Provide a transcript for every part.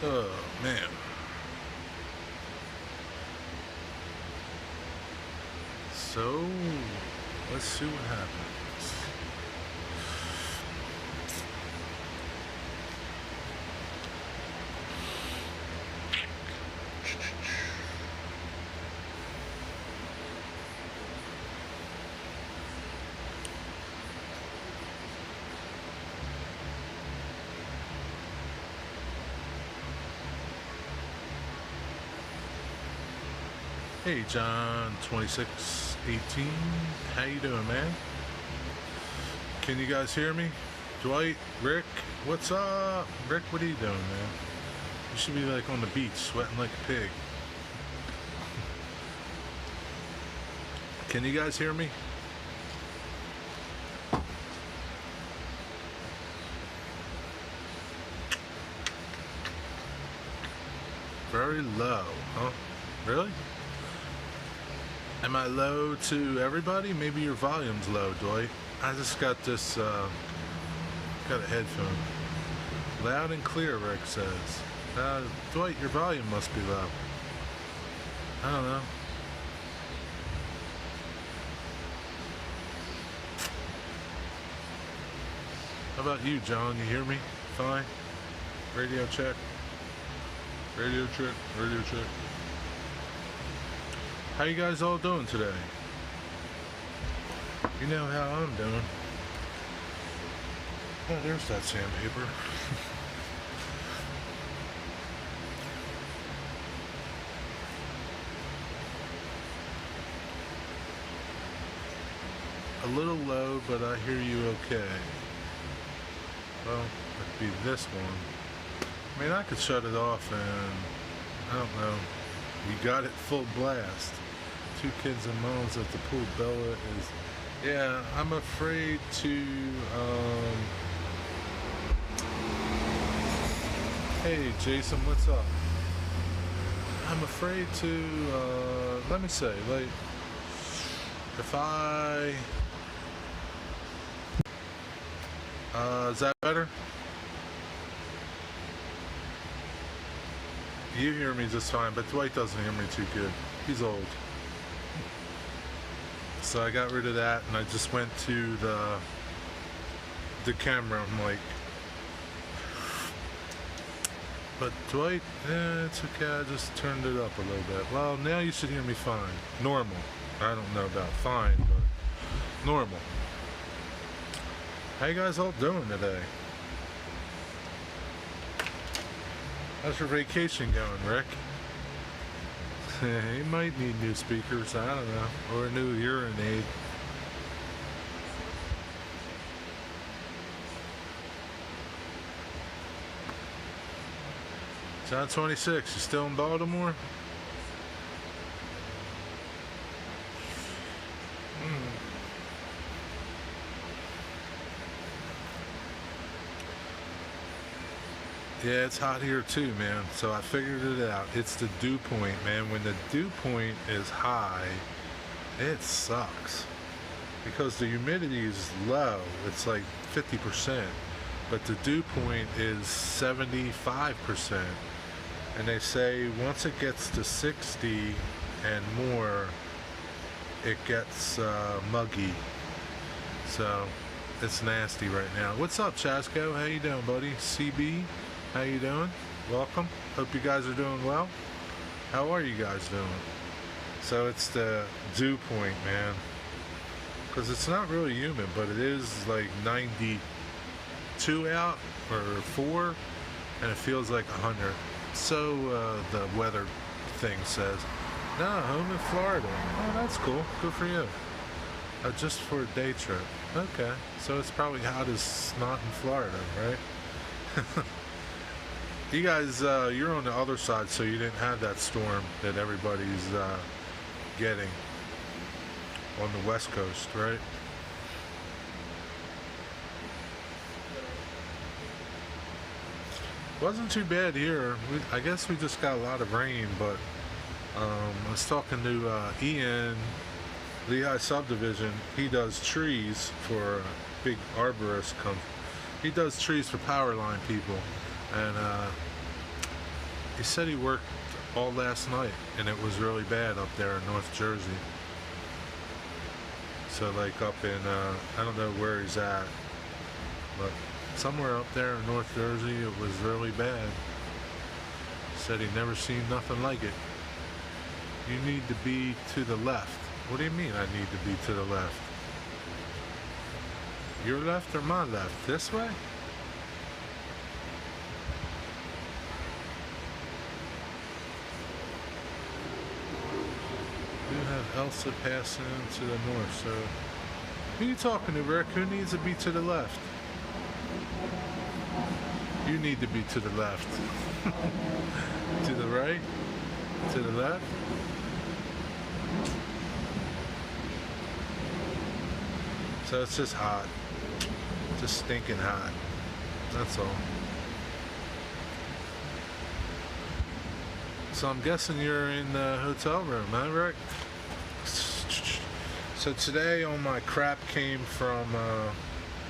Oh, man. So, let's see what happens. Hey, John, 2618. How you doing, man? Can you guys hear me? Dwight, Rick, what's up? Rick, what are you doing, man? You should be like on the beach, sweating like a pig. Can you guys hear me? Very low, huh? Really? Am I low to everybody? Maybe your volume's low, Dwight. I just got this, got a headphone. Loud and clear, Rick says. Dwight, your volume must be low. I don't know. How about you, John? You hear me? Fine? Radio check. Radio check. Radio check. How you guys all doing today? You know how I'm doing. Oh, there's that sandpaper. A little low, but I hear you okay. Well, it'd be this one. I mean, I could shut it off and, I don't know, you got it full blast. 2 kids and moms at the pool. Bella is, yeah, I'm afraid to, hey Jason, what's up? I'm afraid to, let me say, like, if I, is that better? You hear me just fine, but Dwight doesn't hear me too good. He's old. So I got rid of that and I just went to the camera mic. But Dwight, it's okay, I just turned it up a little bit. Well, now you should hear me fine. Normal. I don't know about fine, but normal. How you guys all doing today? How's your vacation going, Rick? You might need new speakers, I don't know, or a new hearing aid. John 26, you still in Baltimore? Yeah, it's hot here too, man. So I figured it out. It's the dew point, man. When the dew point is high, it sucks. Because the humidity is low. It's like 50%. But the dew point is 75%. And they say once it gets to 60 and more, it gets muggy. So it's nasty right now. What's up, Chasko? How you doing, buddy? CB? How you doing? Welcome. Hope you guys are doing well. How are you guys doing? So it's the dew point, man. Because it's not really humid, but it is like 92 out or 4, and it feels like 100. So the weather thing says. No, home in Florida. Oh, that's cool. Good for you. Just for a day trip. Okay. So it's probably hot as snot in Florida, right? You guys, you're on the other side, so you didn't have that storm that everybody's getting on the West Coast, right? Wasn't too bad here. I guess we just got a lot of rain, but I was talking to Ian, Lehigh Subdivision. He does trees for a big arborist. He does trees for power line people. And He said he worked all last night, and it was really bad up there in North Jersey. So like up in, I don't know where he's at, but somewhere up there in North Jersey, it was really bad. Said he never seen nothing like it. You need to be to the left. What do you mean I need to be to the left? Your left or my left? This way? You have Elsa passing to the north, so who are you talking to, Rick? Who needs to be to the left? You need to be to the left. To the right? To the left? So it's just hot. Just stinking hot. That's all. So I'm guessing you're in the hotel room, huh, Rick? So today all my crap came from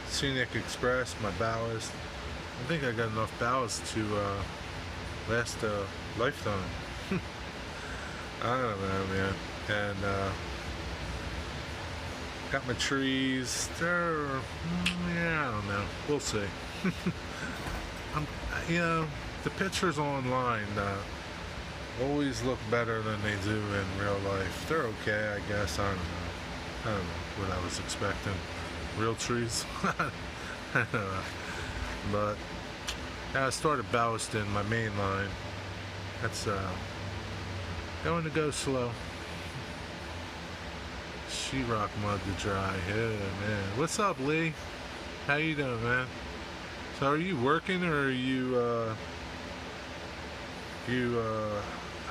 Scenic Express, my ballast. I think I got enough ballast to last a lifetime. I don't know, man. And got my trees. They're, yeah, I don't know. We'll see. You know, the pictures online always look better than they do in real life. They're okay, I guess. I don't know. I don't know what I was expecting. Real trees? I don't know. But yeah, I started ballasting my main line. That's going to go slow. Sheetrock mud to dry. Yeah, man. What's up, Lee? How you doing, man? So are you working or are you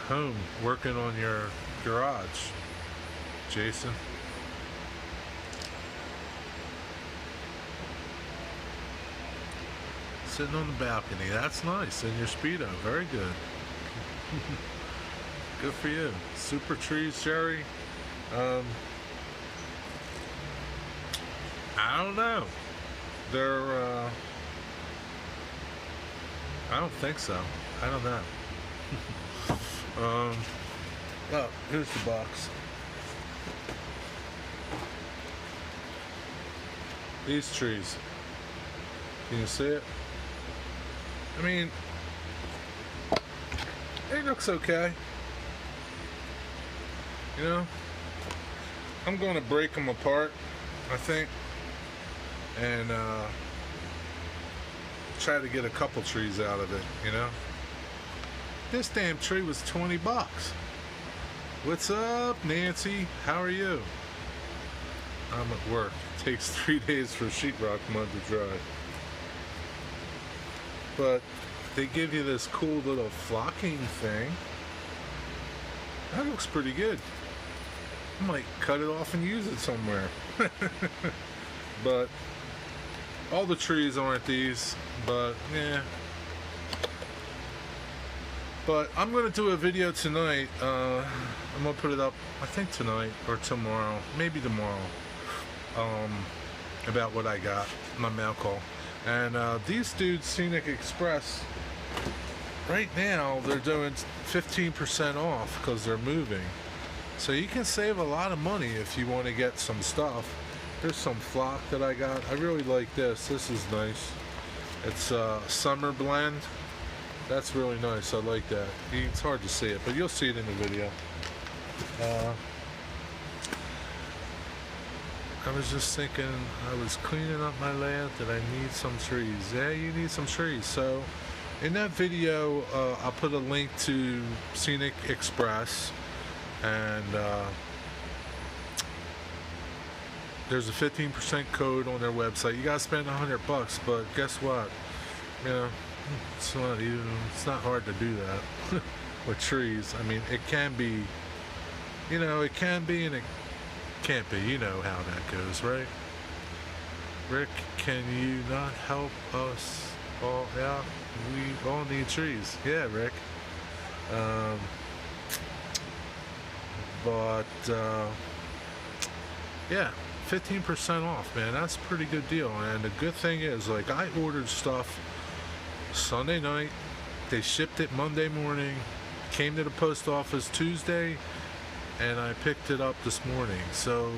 home working on your garage, Jason? Sitting on the balcony. That's nice. In your Speedo. Very good. Good for you. Super trees, Jerry. I don't know. They're, I don't think so. I don't know. Oh, here's the box. These trees. Can you see it? I mean, it looks okay. You know? I'm going to break them apart, I think. And try to get a couple trees out of it, you know? This damn tree was 20 bucks. What's up, Nancy? How are you? I'm at work. It takes 3 days for sheetrock mud to dry. But they give you this cool little flocking thing. That looks pretty good. I might cut it off and use it somewhere. But all the trees aren't these, but yeah. But I'm going to do a video tonight. I'm going to put it up, I think tonight or tomorrow, maybe tomorrow, about what I got, my mail call. And these dudes, Scenic Express, right now they're doing 15% off because they're moving. So you can save a lot of money if you want to get some stuff. Here's some flock that I got. I really like this. This is nice. It's Summer Blend. That's really nice. I like that. It's hard to see it, but you'll see it in the video. I was just thinking, I was cleaning up my land that I need some trees. Yeah, you need some trees. So in that video, I'll put a link to Scenic Express, and there's a 15% code on their website. You gotta spend $100, but guess what? You know, it's not hard to do that with trees. I mean, it can be, you know, it can be and it can't be. You know how that goes, right? Rick, can you not help us all out? We all need trees. Yeah, Rick. Yeah, 15% off, man. That's a pretty good deal. And the good thing is, like, I ordered stuff Sunday night, they shipped it Monday morning, came to the post office Tuesday, and I picked it up this morning. So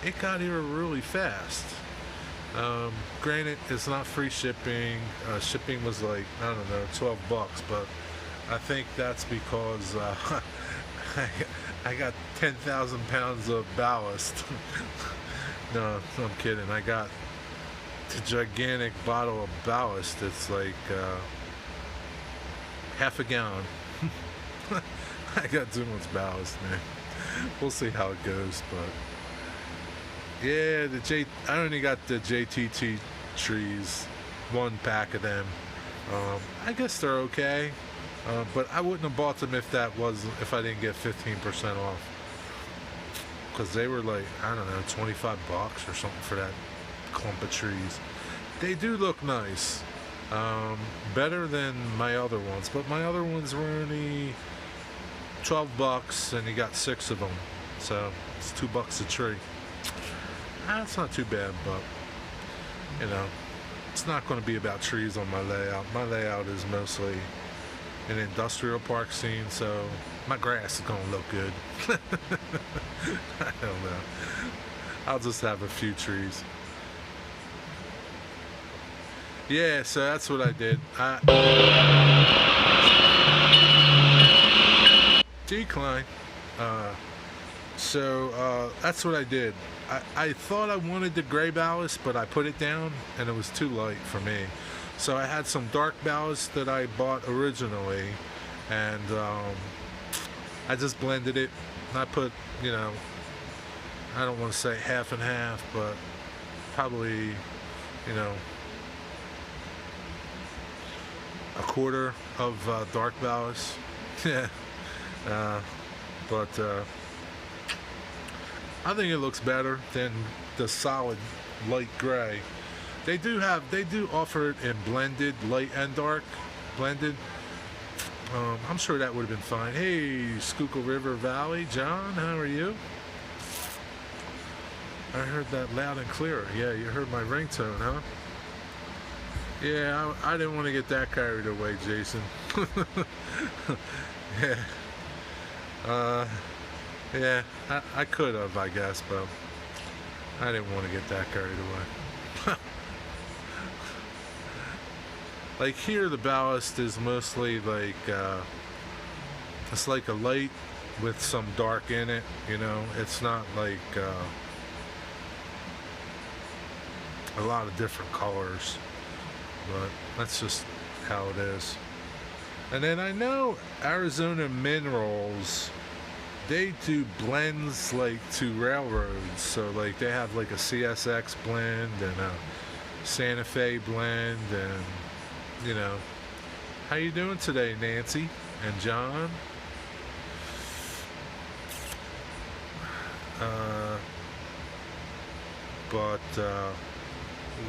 it got here really fast. Granted, it's not free shipping. Shipping was like, I don't know, $12, but I think that's because I got 10,000 pounds of ballast. No, I'm kidding. I got a gigantic bottle of ballast. It's like half a gallon. I got too much ballast, man. We'll see how it goes, but yeah, I only got the JTT trees, 1 pack of them. I guess they're okay, but I wouldn't have bought them if I didn't get 15% off, because they were like, I don't know, $25 or something for that clump of trees. They do look nice, better than my other ones, but my other ones were only $12, and you got 6 of them, so it's $2 a tree. That's not too bad, but you know, it's not going to be about trees on my layout. My layout is mostly an industrial park scene, so my grass is going to look good. I don't know. I'll just have a few trees. Yeah, so that's what I did. Decline. So that's what I did. I thought I wanted the gray ballast, but I put it down and it was too light for me. So I had some dark ballast that I bought originally, and I just blended it. And I put, you know, I don't want to say half and half, but probably, you know, a quarter of dark ballast. Yeah. But I think it looks better than the solid light gray. They do offer it in blended, light and dark, blended. I'm sure that would have been fine. Hey, Schuylkill River Valley, John, how are you? I heard that loud and clear. Yeah, you heard my ringtone, huh? Yeah, I didn't want to get that carried away, Jason. Yeah. Yeah, I could have, I guess, but I didn't want to get that carried away. Like here, the ballast is mostly like, it's like a light with some dark in it, you know? It's not like a lot of different colors, but that's just how it is. And then I know Arizona Minerals, they do blends like to railroads. So like they have like a CSX blend and a Santa Fe blend, and you know. How you doing today, Nancy and John?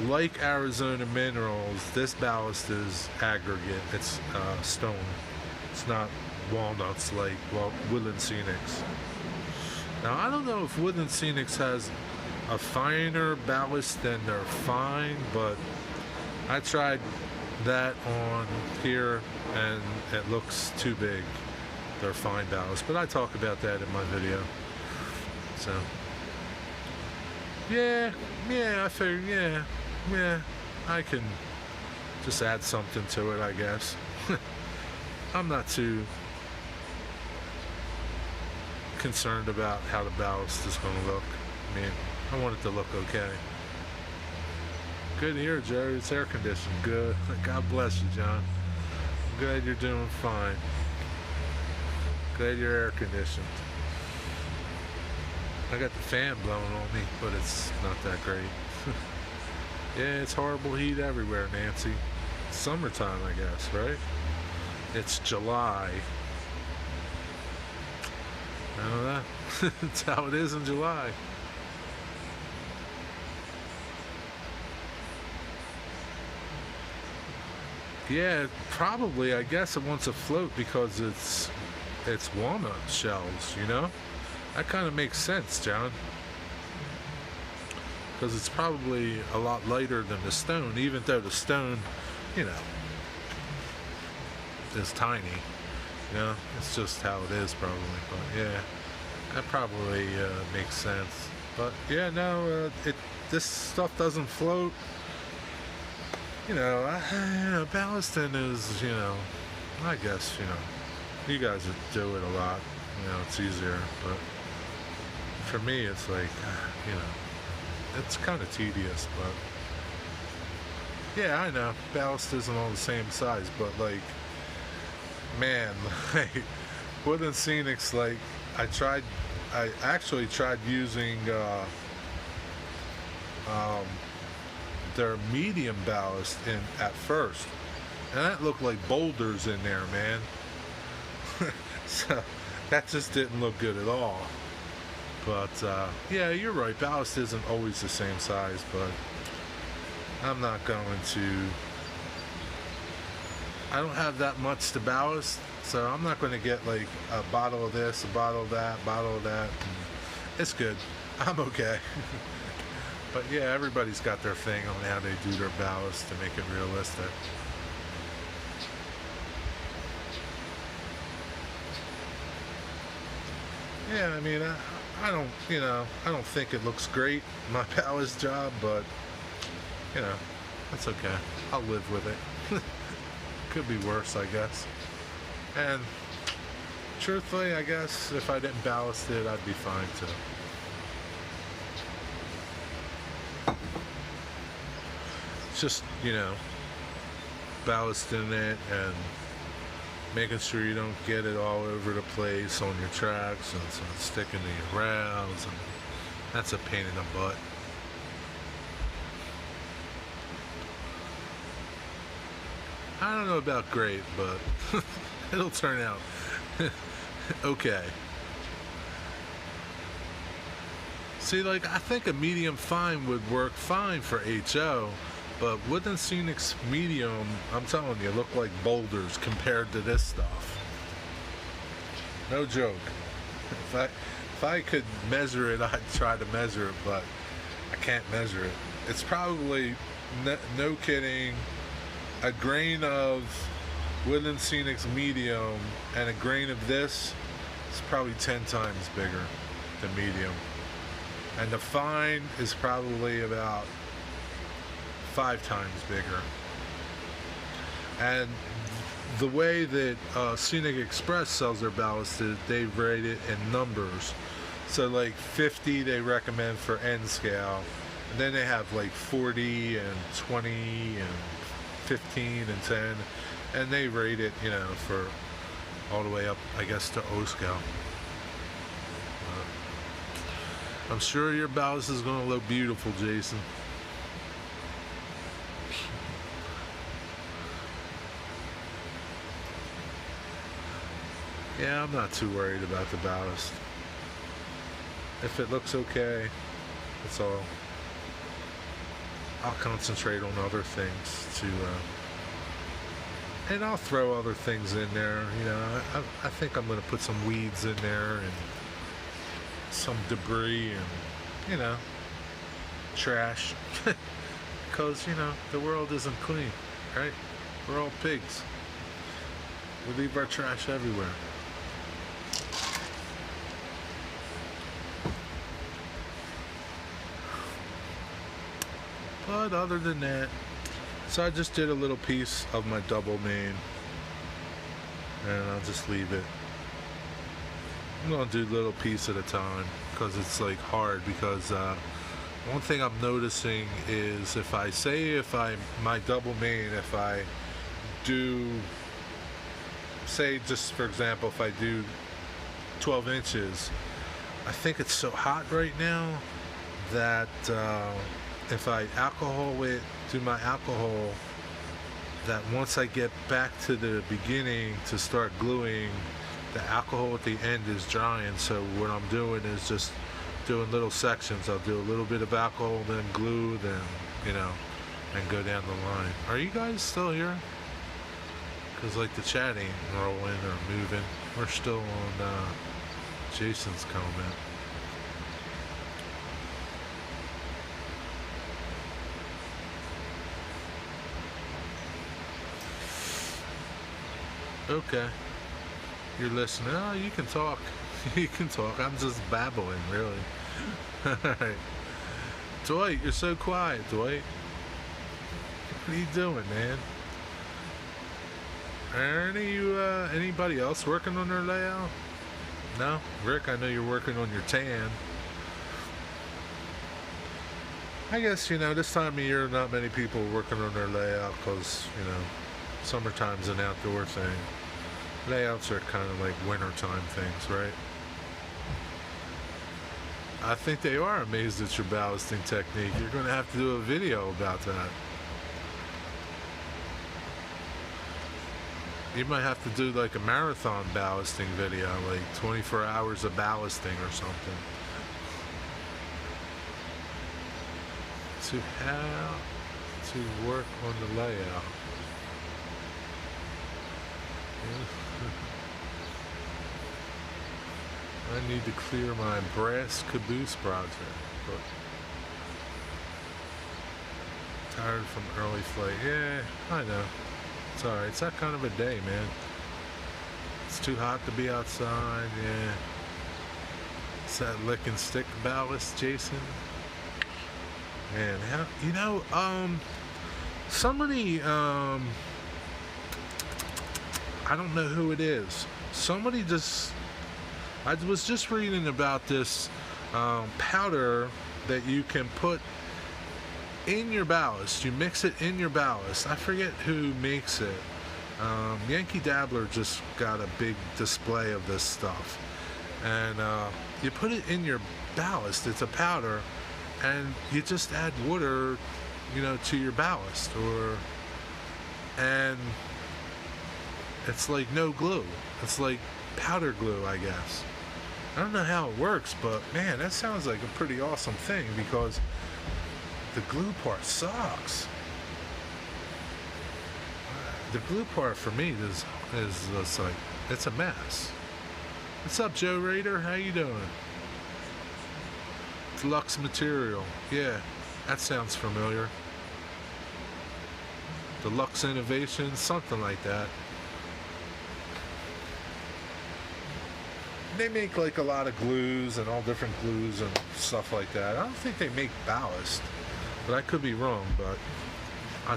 Like Arizona Minerals, this ballast is aggregate. It's stone. It's not walnuts like Woodland Scenics. Now I don't know if Woodland Scenics has a finer ballast than their fine, but I tried that on here and it looks too big, their fine ballast, but I talk about that in my video. So yeah, I figured yeah, I can just add something to it, I guess. I'm not too concerned about how the ballast is going to look. I mean, I want it to look okay. Good here, Jerry. It's air conditioned. Good. God bless you, John. I'm glad you're doing fine. Glad you're air conditioned. I got the fan blowing on me, but it's not that great. Yeah, it's horrible heat everywhere, Nancy. It's summertime, I guess, right? It's July. I don't know. That's how it is in July. Yeah, probably. I guess it wants to float because it's walnut shells, you know? That kind of makes sense, John. Because it's probably a lot lighter than the stone, even though the stone, you know, is tiny. You know, it's just how it is probably. But yeah, that probably makes sense. But yeah, no, this stuff doesn't float. Ballasting is, I guess, you guys do it a lot. It's easier. But for me, it's like, it's kind of tedious. But yeah, I know ballast isn't all the same size, but like, man, like Wooden Scenics, like I actually tried using their medium ballast at first, and that looked like boulders in there, man. So that just didn't look good at all. But yeah, you're right, ballast isn't always the same size, but I'm not going to, I don't have that much to ballast, so I'm not going to get like a bottle of this, a bottle of that, bottle of that. It's good. I'm okay. But yeah, everybody's got their thing on how they do their ballast to make it realistic. Yeah, I mean, I don't think it looks great, my ballast job, but, that's okay. I'll live with it. Could be worse, I guess. And truthfully, I guess if I didn't ballast it, I'd be fine too. Just, ballasting it and making sure you don't get it all over the place on your tracks and it's not sticking to your rails. And that's a pain in the butt. I don't know about great, but it'll turn out okay. See, like, I think a medium fine would work fine for HO. But Wooden Scenics medium, I'm telling you, look like boulders compared to this stuff. No joke. If I could measure it, I'd try to measure it, but I can't measure it. It's probably, no kidding, a grain of Wooden Scenics medium and a grain of this is probably 10 times bigger than medium. And the fine is probably about 5 times bigger. And the way that Scenic Express sells their ballast is they rate it in numbers. So like 50 they recommend for N scale, and then they have like 40 and 20 and 15 and 10, and they rate it, for all the way up, I guess, to O scale. I'm sure your ballast is going to look beautiful, Jason. Yeah, I'm not too worried about the ballast. If it looks okay, that's all. I'll concentrate on other things and I'll throw other things in there. I think I'm going to put some weeds in there and some debris and, trash. Because, the world isn't clean, right? We're all pigs. We leave our trash everywhere. But other than that, so I just did a little piece of my double main, and I'll just leave it. I'm gonna do a little piece at a time because it's like hard. Because one thing I'm noticing is if my double main, if I do, say, just for example, if I do 12 inches, I think it's so hot right now that if I alcohol it, do my alcohol, that once I get back to the beginning to start gluing, the alcohol at the end is drying. So what I'm doing is just doing little sections. I'll do a little bit of alcohol, then glue, then, and go down the line. Are you guys still here? Because like the chat ain't rolling or moving. We're still on Jason's comment. Okay. You're listening. Oh, you can talk. You can talk. I'm just babbling, really. Alright. Dwight, you're so quiet, Dwight. What are you doing, man? Are anybody else working on their layout? No? Rick, I know you're working on your tan. I guess, this time of year, not many people are working on their layout because, summertime's an outdoor thing. Layouts are kind of like wintertime things, right? I think they are amazed at your ballasting technique. You're going to have to do a video about that. You might have to do like a marathon ballasting video, like 24 hours of ballasting or something. To how to work on the layout. I need to clear my brass caboose project, but tired from early flight. Yeah, I know. It's alright. It's that kind of a day, man. It's too hot to be outside. Yeah. It's that lick and stick ballast, Jason. Man, somebody, I don't know who it is. Somebody I was just reading about this powder that you can put in your ballast. You mix it in your ballast. I forget who makes it. Yankee Dabbler just got a big display of this stuff. And you put it in your ballast. It's a powder. And you just add water, to your ballast. And it's like no glue. It's like powder glue, I guess. I don't know how it works, but man, that sounds like a pretty awesome thing because the glue part sucks. The glue part for me is just like, it's a mess. What's up, Joe Raider? How you doing? Deluxe material. Yeah, that sounds familiar. Deluxe Innovation, something like that. They make like a lot of glues and all different glues and stuff like that. I don't think they make ballast, but I could be wrong. But I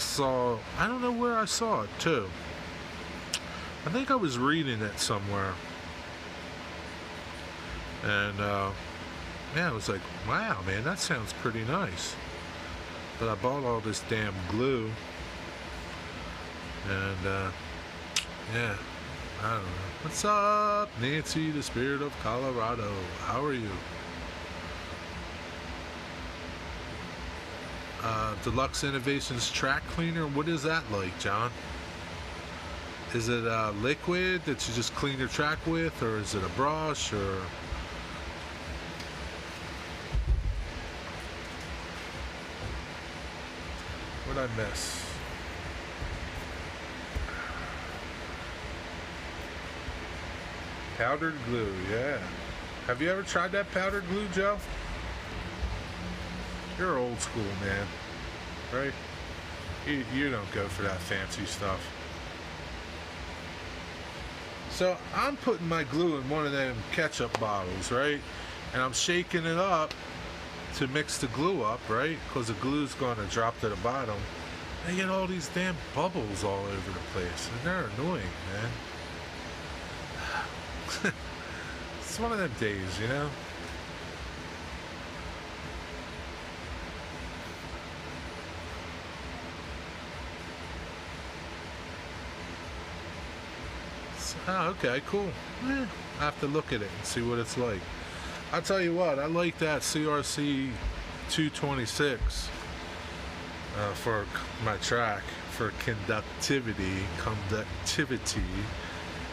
don't know where I saw it too. I think I was reading it somewhere. And yeah, I was like, wow, man, that sounds pretty nice. But I bought all this damn glue. And yeah, I don't know. What's up, Nancy, the spirit of Colorado? How are you? Deluxe Innovations track cleaner. What is that like, John? Is it liquid that you just clean your track with, or is it a brush, or? What'd I miss? Powdered glue, yeah. Have you ever tried that powdered glue, Joe? You're old school, man. Right? You don't go for that fancy stuff. So I'm putting my glue in one of them ketchup bottles, right? And I'm shaking it up to mix the glue up, right? Because the glue's going to drop to the bottom. I get all these damn bubbles all over the place. And they're annoying, man. It's one of them days, you know? Oh, okay, cool. I have to look at it and see what it's like. I'll tell you what, I like that CRC 226 for my track, for conductivity.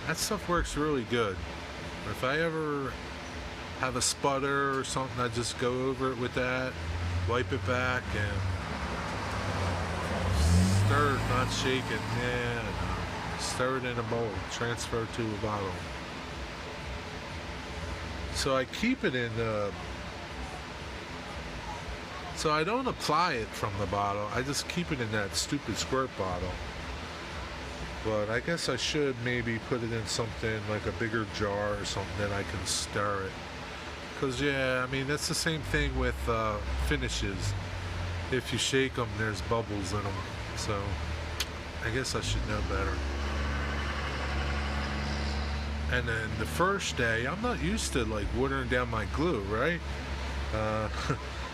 That stuff works really good. If I ever have a sputter or something, I just go over it with that, wipe it back, and stir it, not shake it. Yeah, no. Stir it in a bowl, transfer it to a bottle. So I keep it in the... So I don't apply it from the bottle, I just keep it in that stupid squirt bottle. But I guess I should maybe put it in something like a bigger jar or something that I can stir it. Because, yeah, I mean, that's the same thing with finishes. If you shake them, there's bubbles in them. So I guess I should know better. And then the first day, I'm not used to like watering down my glue, right?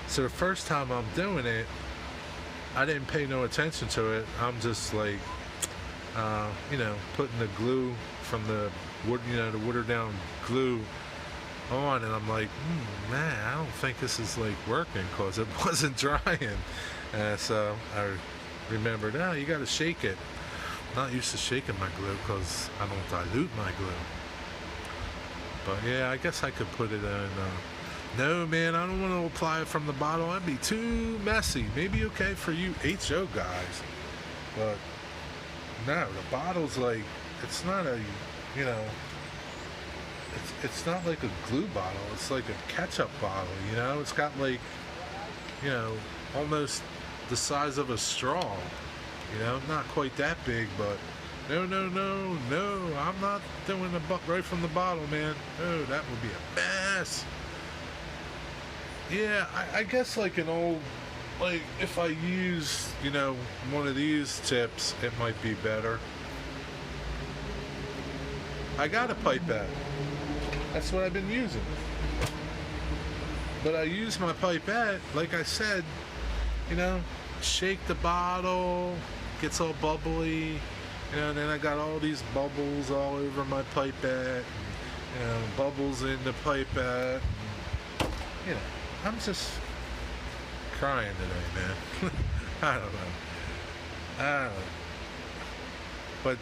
So the first time I'm doing it, I didn't pay no attention to it. I'm just like, putting the glue from the wood, the watered down glue on, and I'm like, man, I don't think this is like working because it wasn't drying. So I remembered, you got to shake it. I'm not used to shaking my glue because I don't dilute my glue. But yeah, I guess I could put it in. No, man, I don't want to apply it from the bottle. That'd be too messy. Maybe okay for you HO guys, but no, the bottle's like, it's not a, it's not like a glue bottle. It's like a ketchup bottle, It's got like, almost the size of a straw, Not quite that big, but no, I'm not doing the right from the bottle, man. Oh, that would be a mess. Yeah, I guess like an old, like if I use, one of these tips, it might be better. I got a pipette. That's what I've been using. But I use my pipette, like I said, shake the bottle, gets all bubbly, and then I got all these bubbles all over my pipette, bubbles in the pipette. I'm just crying today, man. I don't know. But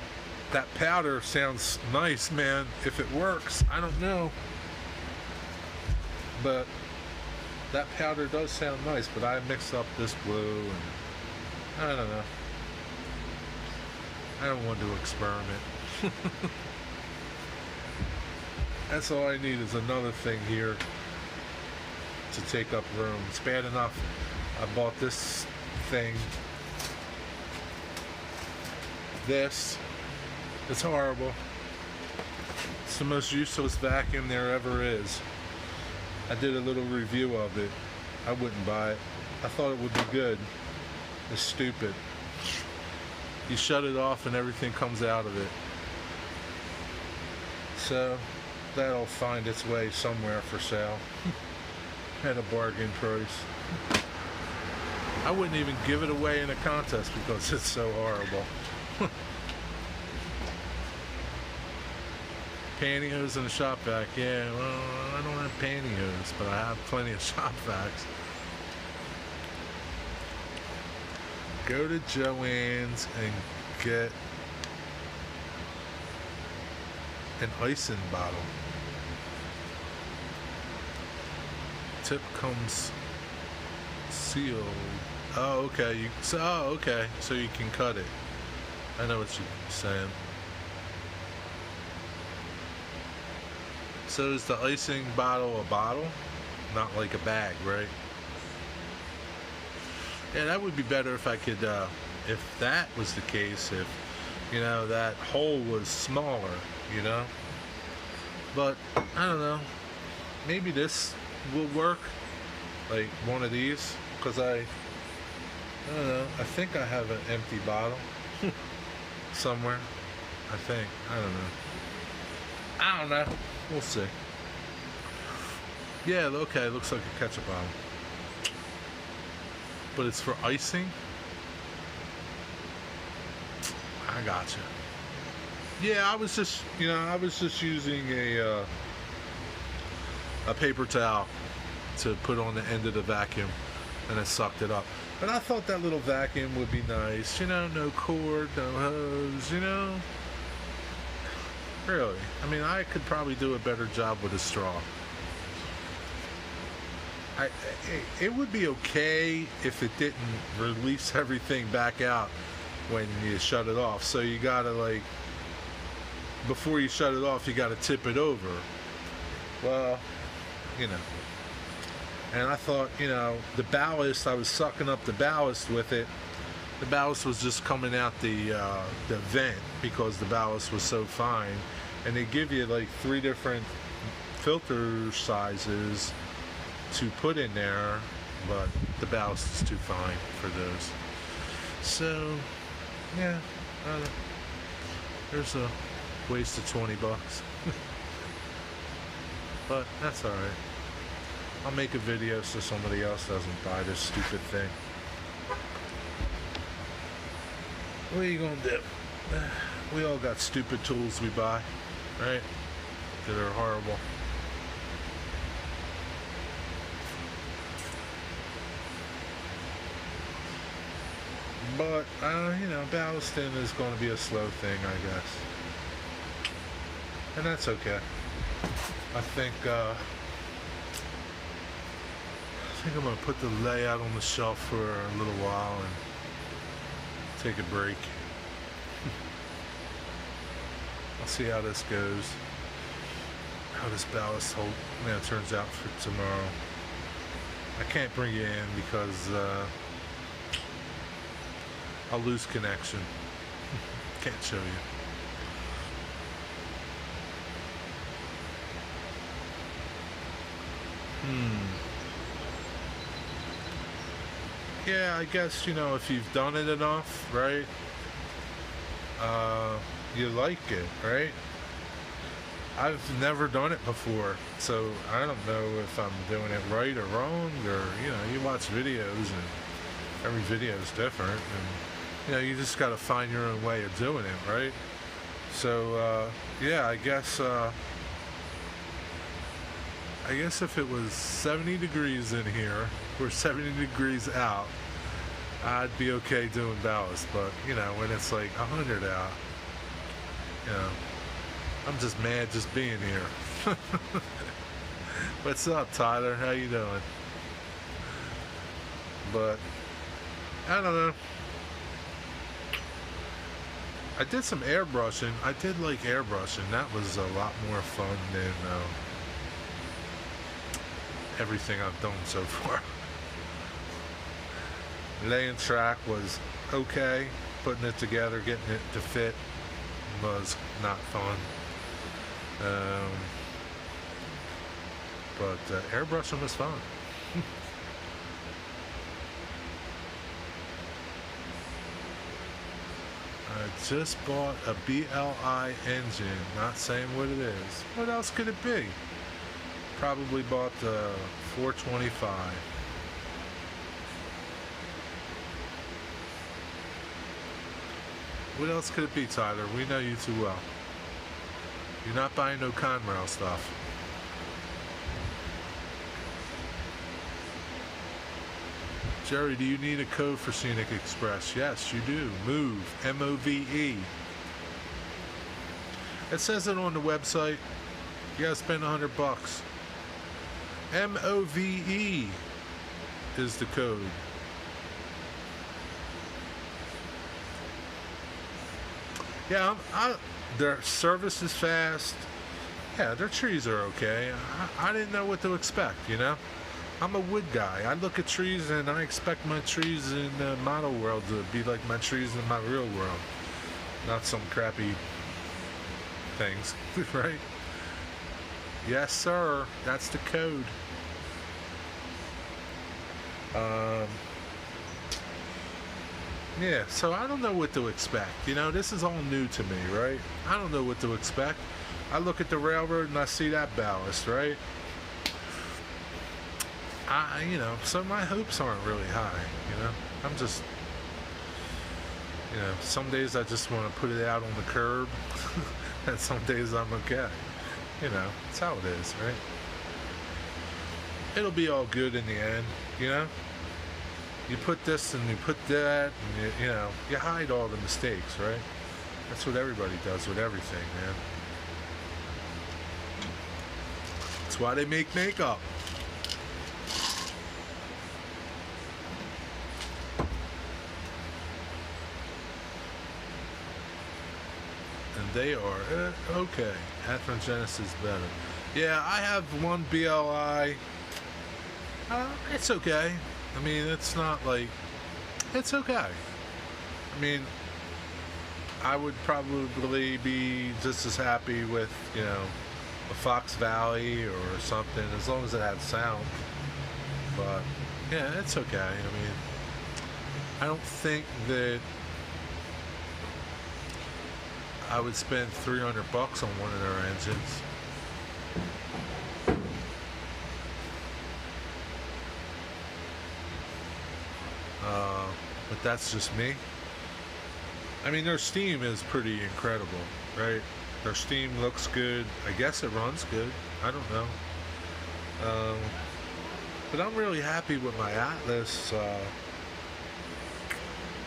that powder sounds nice, man. If it works, I don't know. But that powder does sound nice, but I mix up this glue, and I don't know. I don't want to experiment. That's all I need is another thing here to take up room. It's bad enough I bought this thing. It's horrible. It's the most useless vacuum there ever is. I did a little review of it. I wouldn't buy it. I thought it would be good. It's stupid. You shut it off and everything comes out of it. So that'll find its way somewhere for sale. At a bargain price. I wouldn't even give it away in a contest because it's so horrible. Pantyhose and a shop vac. Yeah, well, I don't have pantyhose, but I have plenty of shop vacs. Go to Joann's and get an icing bottle. Tip comes sealed. Oh, okay. Okay. So you can cut it. I know what you're saying. So is the icing bottle a bottle? Not like a bag, right? Yeah, that would be better if I could, if that was the case, if, that hole was smaller, But, I don't know. Maybe this will work, like one of these, because I don't know, I think I have an empty bottle somewhere. I don't know, we'll see. Yeah, okay, it looks like a ketchup bottle, but it's for icing. I gotcha. Yeah, I was just using a paper towel to put on the end of the vacuum, and it sucked it up. But I thought that little vacuum would be nice, no cord, no hose, Really, I mean, I could probably do a better job with a straw. It would be okay if it didn't release everything back out when you shut it off. So you gotta before you shut it off, you gotta tip it over. Well, And I thought, the ballast, I was sucking up the ballast with it, the ballast was just coming out the vent because the ballast was so fine, and they give you like 3 different filter sizes to put in there, but the ballast is too fine for those. So yeah, there's a waste of 20 bucks. But that's alright. I'll make a video so somebody else doesn't buy this stupid thing. What are you gonna do? We all got stupid tools we buy, right? That are horrible. But, you know, ballasting is going to be a slow thing, I guess. And that's okay. I think I'm going to put the layout on the shelf for a little while and take a break. I'll see how this goes. How this ballast hold turns out for tomorrow. I can't bring it in because I'll lose connection. Can't show you. Yeah, I guess, you know, if you've done it enough, right? You like it, right? I've never done it before, so I don't know if I'm doing it right or wrong, or, you know, you watch videos and every video is different, and, you know, you just got to find your own way of doing it, right? So, yeah, I guess if it was 70 degrees in here, or 70 degrees out, I'd be okay doing ballast, but, you know, when it's like 100 out, you know, I'm just mad just being here. What's up, Tyler? How you doing? But I don't know. I did some airbrushing. I did like airbrushing. That was a lot more fun than everything I've done so far. Laying track was okay. Putting it together, getting it to fit was not fun. But airbrushing was fun. I just bought a BLI engine, not saying what it is. What else could it be? Probably bought the 425. What else could it be, Tyler? We know you too well. You're not buying no Conrail stuff. Jerry, do you need a code for Scenic Express? Yes, you do. MOVE. M-O-V-E. It says it on the website. You gotta spend $100. M-O-V-E is the code. Yeah, their service is fast. Yeah, their trees are okay. I didn't know what to expect, you know? I'm a wood guy. I look at trees and I expect my trees in the model world to be like my trees in my real world. Not some crappy things, right? Yes, sir. That's the code. Yeah, so I don't know what to expect. You know, this is all new to me, right? I don't know what to expect. I look at the railroad and I see that ballast, right? You know, so my hopes aren't really high, you know? I'm just, you know, some days I just want to put it out on the curb, and some days I'm okay. You know, it's how it is, right? It'll be all good in the end, you know? You put this and you put that, and you know, you hide all the mistakes, right? That's what everybody does with everything, man. That's why they make makeup. And they are okay. Atherogenesis is better. Yeah, I have one BLI. It's okay. I mean, it's not like, it's okay. I mean, I would probably be just as happy with, a Fox Valley or something, as long as it had sound. But yeah, it's okay. I mean, I don't think that I would spend $300 on one of their engines. But that's just me. I mean, their steam is pretty incredible, right? Their steam looks good. I guess it runs good. I don't know. But I'm really happy with my Atlas,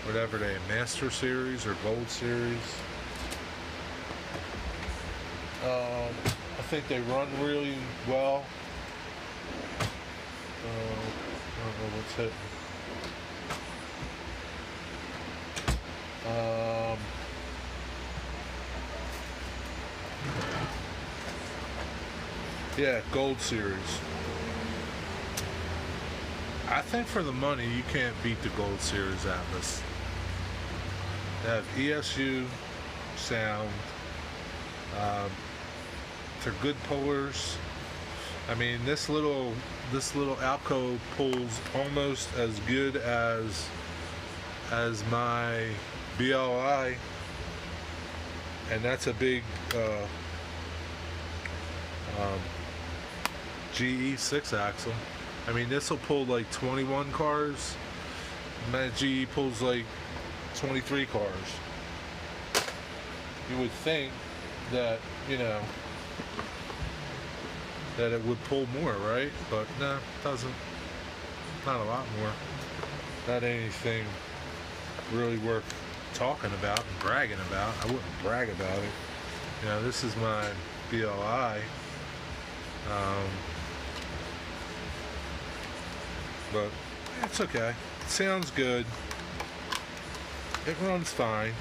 whatever they Master Series or Gold Series. I think they run really well. I don't know what's hitting. Yeah, Gold Series. I think for the money, you can't beat the Gold Series Atlas. They have ESU sound. They're good pullers. I mean, this little Alco pulls almost as good as my BLI, and that's a big GE 6-axle. I mean, this will pull like 21 cars. My GE pulls like 23 cars. You would think that, that it would pull more, right? But no, it doesn't. Not a lot more. Not anything really worth talking about and bragging about. I wouldn't brag about it. This is my BLI. But it's okay. It sounds good. It runs fine.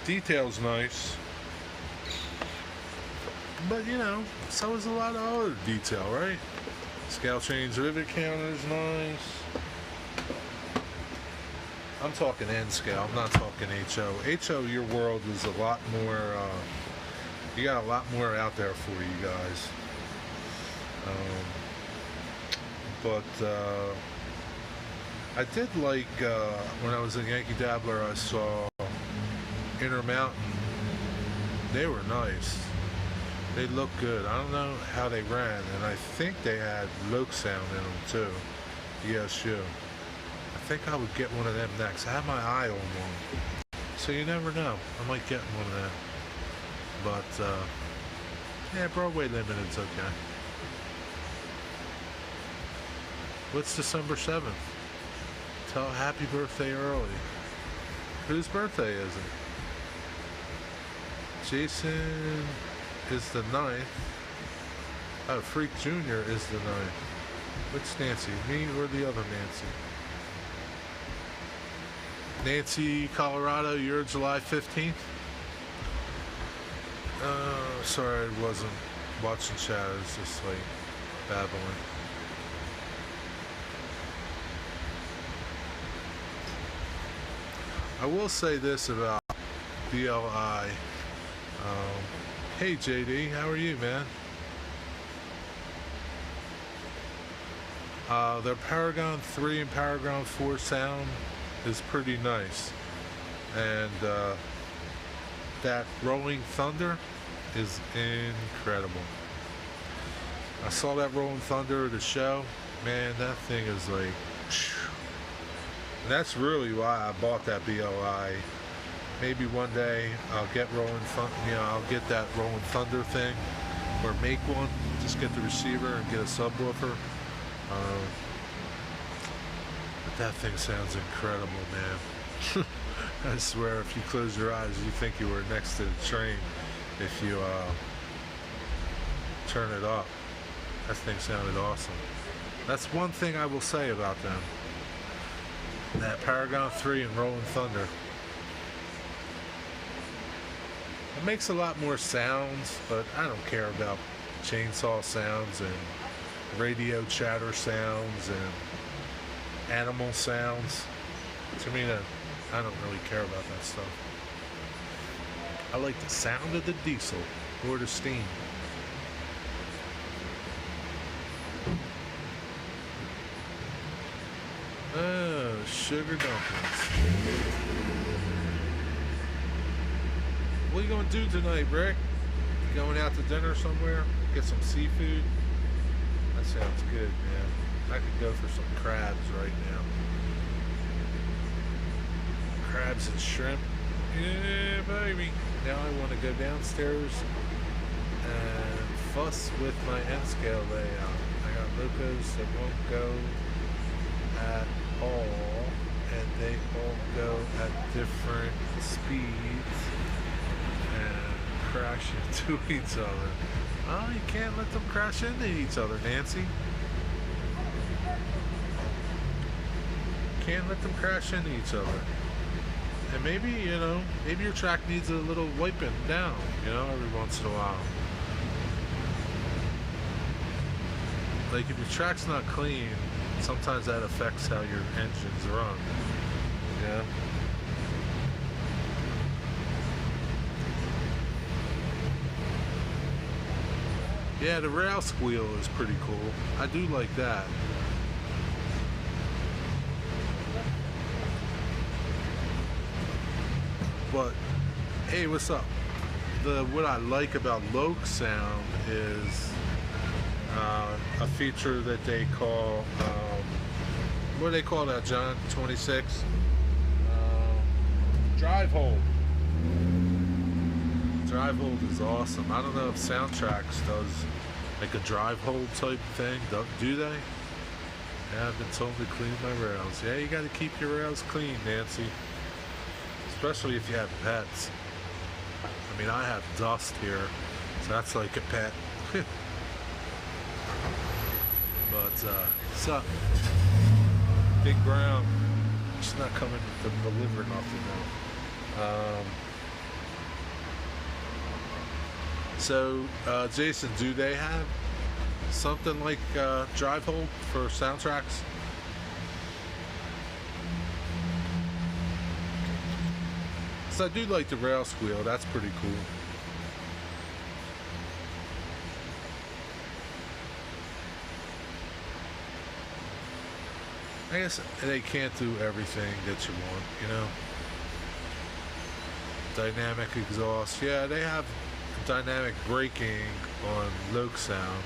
Detail's nice. But so is a lot of other detail, right? Scale change rivet counter's nice. I'm talking N scale, I'm not talking HO. HO, your world is a lot more, you got a lot more out there for you guys. But I did like, when I was in Yankee Dabbler, I saw Intermountain. They were nice. They looked good. I don't know how they ran, and I think they had Loke sound in them too. ESU. I think I would get one of them next. I have my eye on one. So you never know. I might get one of them. But, yeah, Broadway Limited's okay. What's December 7th? Tell happy birthday early. Whose birthday is it? Jason is the 9th. Oh, Freak Jr. is the 9th. Which Nancy? Me or the other Nancy? Nancy, Colorado, you're July 15th? Sorry, I wasn't watching shadows, just like babbling. I will say this about BLI. Hey JD, how are you, man? Their Paragon 3 and Paragon 4 sound is pretty nice. And that Rolling Thunder is incredible. I saw that Rolling Thunder at the show. Man, that thing is like... And that's really why I bought that BLI. Maybe one day I'll get I'll get that Rolling Thunder thing, or make one. Just get the receiver and get a subwoofer. But that thing sounds incredible, man. I swear, if you close your eyes, you think you were next to the train. If you turn it up, that thing sounded awesome. That's one thing I will say about them. That Paragon 3 and Rolling Thunder. It makes a lot more sounds, but I don't care about chainsaw sounds and radio chatter sounds and animal sounds. To me, I don't really care about that stuff. I like the sound of the diesel or the steam. Oh, sugar dumplings. What are you gonna do tonight, Rick? You going out to dinner somewhere? Get some seafood? That sounds good, man. I could go for some crabs right now. Crabs and shrimp. Yeah, baby. Now I want to go downstairs and fuss with my N scale layout. I got locos that won't go at all, and they all go at different speeds and crash into each other. Oh, you can't let them crash into each other, Nancy. Can't let them crash into each other. And maybe, you know, maybe your track needs a little wiping down, you know, every once in a while. Like if your track's not clean, sometimes that affects how your engines run. Yeah. Yeah, the rail squeal is pretty cool. I do like that. But hey, what's up? What I like about Loke Sound is a feature that they call what do they call that, John? 26 drive hold. Drive hold is awesome. I don't know if Soundtracks does like a drive hold type thing. Do they? Yeah, I've been told to clean my rails. Yeah, you got to keep your rails clean, Nancy. Especially if you have pets. I mean, I have Dust here, so that's like a pet. But, what's up? Big Brown. She's not coming to deliver nothing though. So, Jason, do they have something like drive hold for Soundtracks? So I do like the rail squeal. That's pretty cool. I guess they can't do everything that you want, you know. Dynamic exhaust. Yeah, they have dynamic braking on Loke Sound.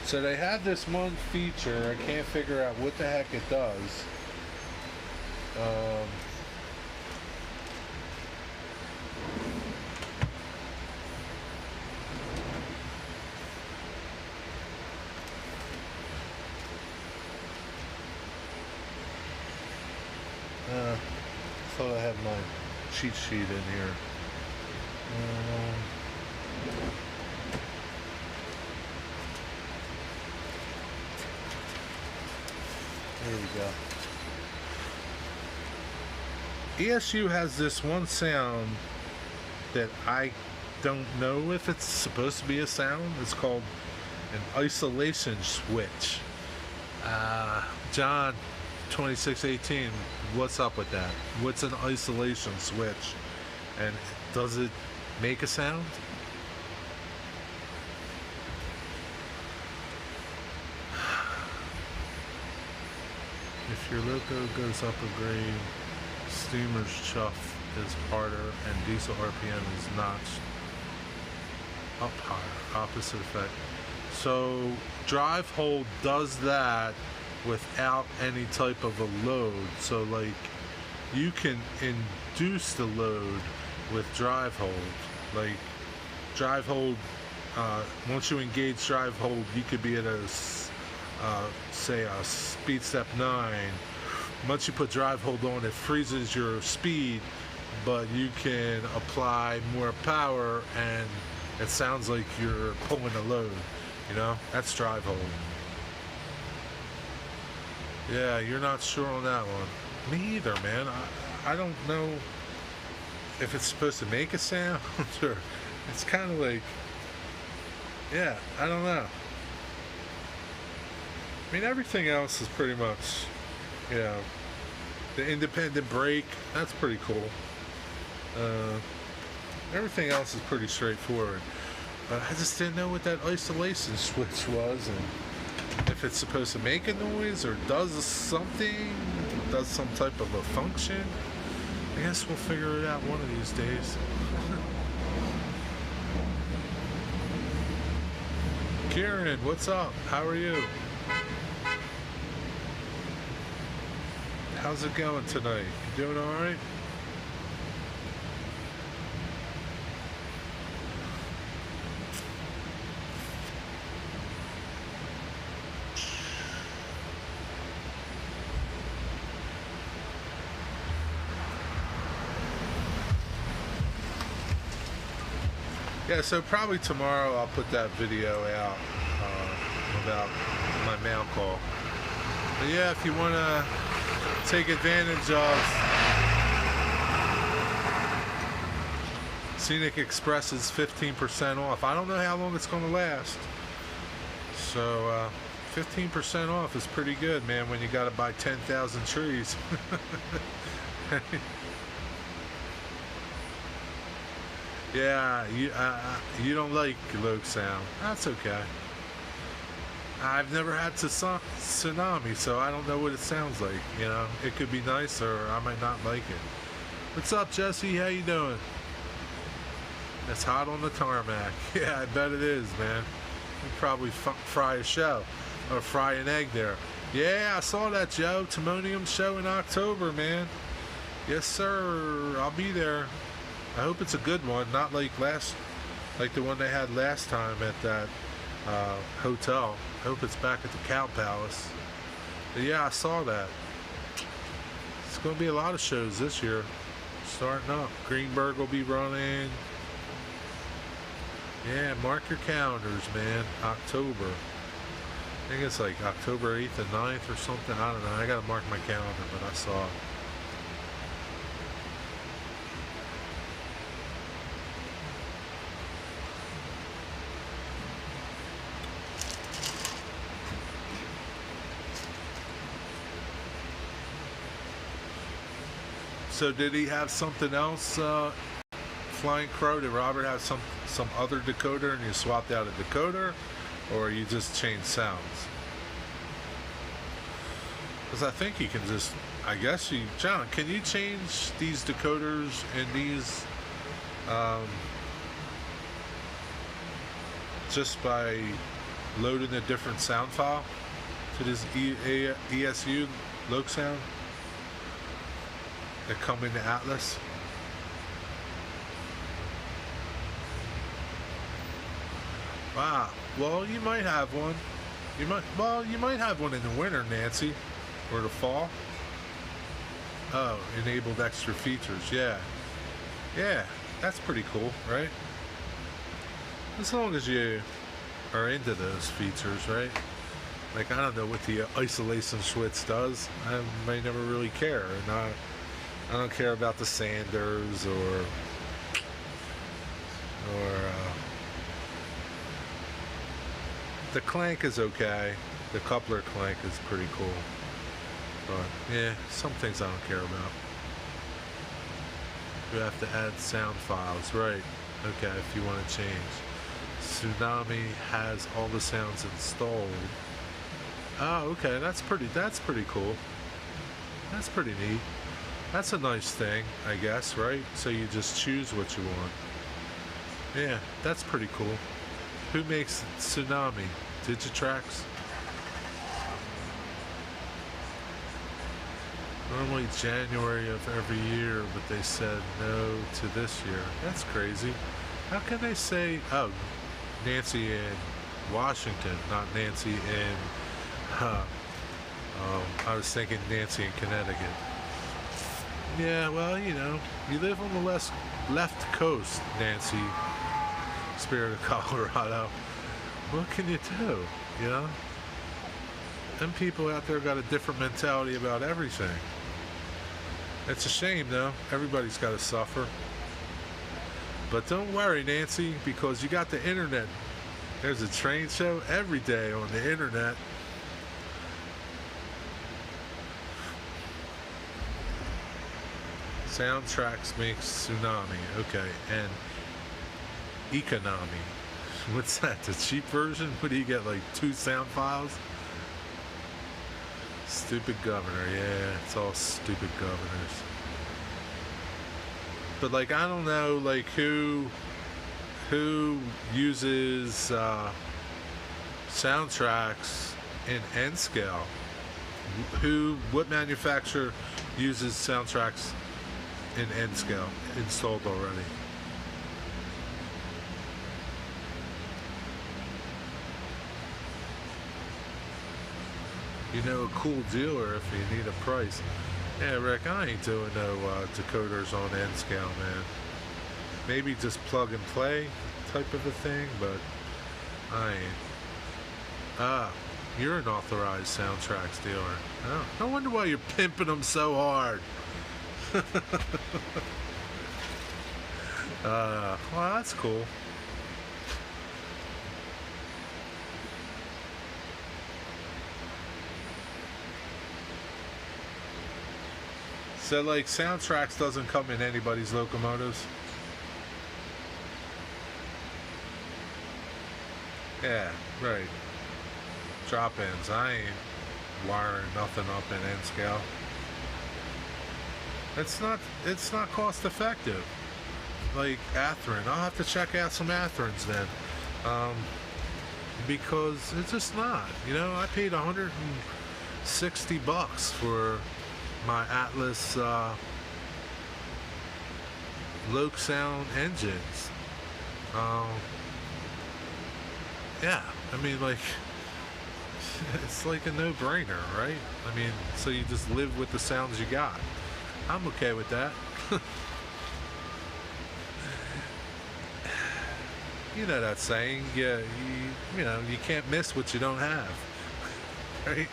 So they have this one feature. I can't figure out what the heck it does. I thought I had my cheat sheet in here. There we go. ESU has this one sound that I don't know if it's supposed to be a sound. It's called an isolation switch. John 2618, what's up with that? What's an isolation switch? And does it make a sound? If your loco goes up a grade, steamer's chuff is harder and diesel RPM is notched up higher. Opposite effect. So drive hold does that without any type of a load. So like you can induce the load with drive hold. Like drive hold, once you engage drive hold, you could be at a say a speed step 9. Once you put drive hold on, it freezes your speed, but you can apply more power and it sounds like you're pulling a load, you know? That's drive hold. Yeah, you're not sure on that one. Me either, man. I don't know if it's supposed to make a sound or it's kind of like, yeah, I don't know. I mean, everything else is pretty much, you know, the independent brake, that's pretty cool. Uh, Everything else is pretty straightforward. But I just didn't know what that isolation switch was and if it's supposed to make a noise or does something, does some type of a function. I guess we'll figure it out one of these days. Kieran, what's up? How are you? How's it going tonight? You doing all right? Yeah, so probably tomorrow I'll put that video out about my mount call. But yeah, if you want to take advantage of Scenic Express's 15% off, I don't know how long it's going to last. So 15% off is pretty good, man, when you got to buy 10,000 trees. Yeah, you don't like low sound. That's okay. I've never had tsunami, so I don't know what it sounds like. You know, it could be nice, or I might not like it. What's up, Jesse? How you doing? It's hot on the tarmac. Yeah, I bet it is, man. You probably fry a show or fry an egg there. Yeah, I saw that, Joe. Timonium show in October, man. Yes, sir. I'll be there. I hope it's a good one, not like the one they had last time at that hotel. I hope it's back at the Cow Palace. But yeah, I saw that. It's going to be a lot of shows this year, starting up. Greenberg will be running. Yeah, mark your calendars, man. October. I think it's like October 8th and 9th or something. I don't know. I got to mark my calendar, but I saw it. So did he have something else, Flying Crow? Did Robert have some other decoder and you swapped out a decoder? Or you just changed sounds? Because I think you can just, I guess you, John, can you change these decoders and these just by loading a different sound file to this ESU low sound that come into Atlas? Wow. Well, you might have one. You might have one in the winter, Nancy, or the fall. Oh, enabled extra features. Yeah. Yeah, that's pretty cool, right? As long as you are into those features, right? Like, I don't know what the isolation switch does. I may never really care. And I don't care about the Sanders or the clank is okay. The coupler clank is pretty cool. But yeah, some things I don't care about. You have to add sound files, right? Okay, if you want to change. Tsunami has all the sounds installed. Oh, okay, that's pretty cool. That's pretty neat. That's a nice thing, I guess, right? So you just choose what you want. Yeah, that's pretty cool. Who makes Tsunami? Digitrax? Normally January of every year, but they said no to this year. That's crazy. How can they say, oh, Nancy in Washington, not Nancy in, I was thinking Nancy in Connecticut. Yeah, well, you know, you live on the left coast, Nancy, Spirit of Colorado. What can you do, you know? Them people out there got a different mentality about everything. It's a shame, though. Everybody's got to suffer. But don't worry, Nancy, because you got the internet. There's a train show every day on the internet. Soundtracks makes Tsunami. Okay, and Economy. What's that? The cheap version? What do you get? Like 2 sound files? Stupid governor. Yeah, it's all stupid governors. But like, I don't know, like who uses soundtracks in N scale. What manufacturer uses soundtracks in N scale installed already? You know a cool dealer if you need a price. Yeah, Rick, I ain't doing no decoders on N scale, man. Maybe just plug and play type of a thing, but I ain't. You're an authorized soundtracks dealer. Oh, no wonder why you're pimping them so hard. Well, that's cool. So, like, soundtracks doesn't come in anybody's locomotives? Yeah, right. Drop-ins. I ain't wiring nothing up in N scale. It's not cost effective. Like Athearn. I'll have to check out some Athearns then. Because it's just not. You know, I paid $160 for my Atlas Loc Sound engines. Yeah, I mean, like, it's like a no-brainer, right? I mean, so you just live with the sounds you got. I'm okay with that. You know that saying, you know, you can't miss what you don't have, right?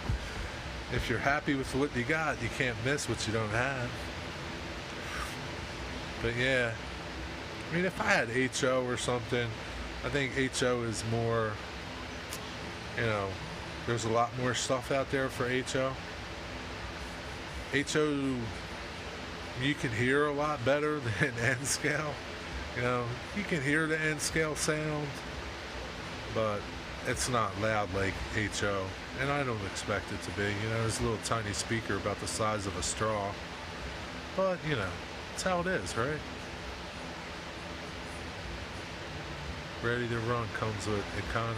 If you're happy with what you got, you can't miss what you don't have. But yeah, I mean, if I had HO or something, I think HO is more, you know, there's a lot more stuff out there for HO. HO, you can hear a lot better than N scale. You know, you can hear the N scale sound, but it's not loud like HO, and I don't expect it to be. You know, there's a little tiny speaker about the size of a straw, but you know, it's how it is, right? Ready to Run comes with Economy.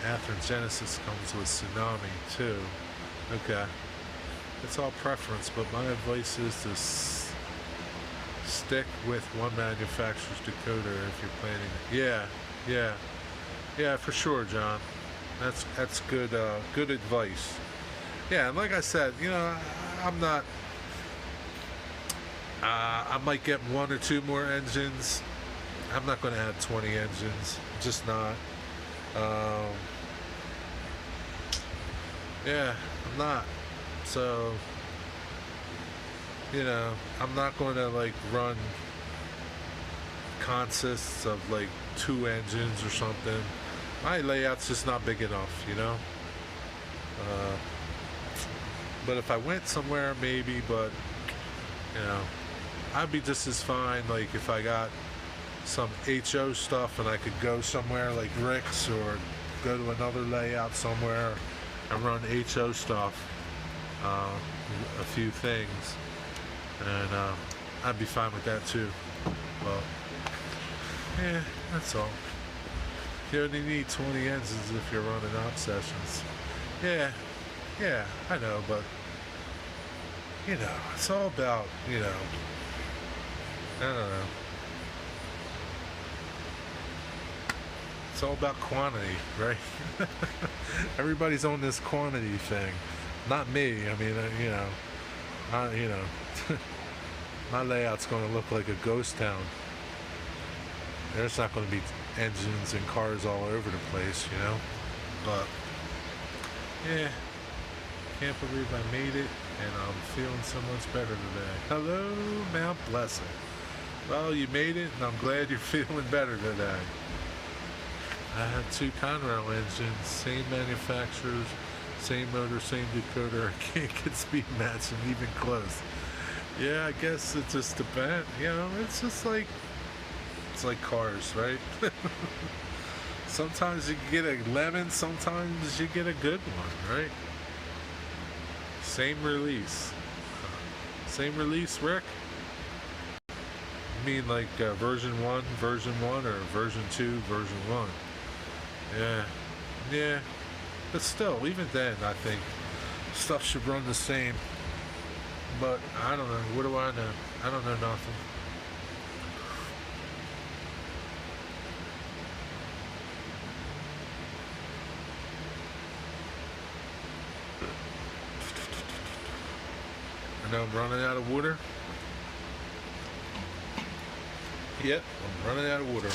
Athearn Genesis comes with Tsunami too. Okay, it's all preference, but my advice is to stick with one manufacturer's decoder if you're planning. Yeah, for sure, John. That's good good advice. Yeah, and like I said, you know, I'm not. I might get 1 or 2 more engines. I'm not going to add 20 engines. Just not. Yeah, I'm not. So, you know, I'm not going to like run consists of like 2 engines or something. My layout's just not big enough, you know. But if I went somewhere, maybe. But you know, I'd be just as fine like if I got some HO stuff and I could go somewhere like Rick's or go to another layout somewhere and run HO stuff, a few things, and I'd be fine with that too. Well, yeah, that's all. You only need 20 engines if you're running op sessions. Yeah, I know, but you know, it's all about, you know, I don't know. It's all about quantity, right? Everybody's on this quantity thing. Not me. I mean, you know, my layout's going to look like a ghost town. There's not going to be engines and cars all over the place, you know. But yeah, can't believe I made it, and I'm feeling so much better today. Hello, Mount Blessing. Well, you made it, and I'm glad you're feeling better today. I had 2 Conrail engines, same manufacturers, same motor, same decoder. I can't get speed matching even close. Yeah, I guess it just depends. You know, it's like cars, right? Sometimes you get a lemon, sometimes you get a good one, right? Same release. Same release, Rick? You mean like version 1, or version 2, version 1? Yeah. Yeah. But still, even then, I think stuff should run the same. But I don't know. What do I know? I don't know nothing. I know I'm running out of water. Yep, I'm running out of water.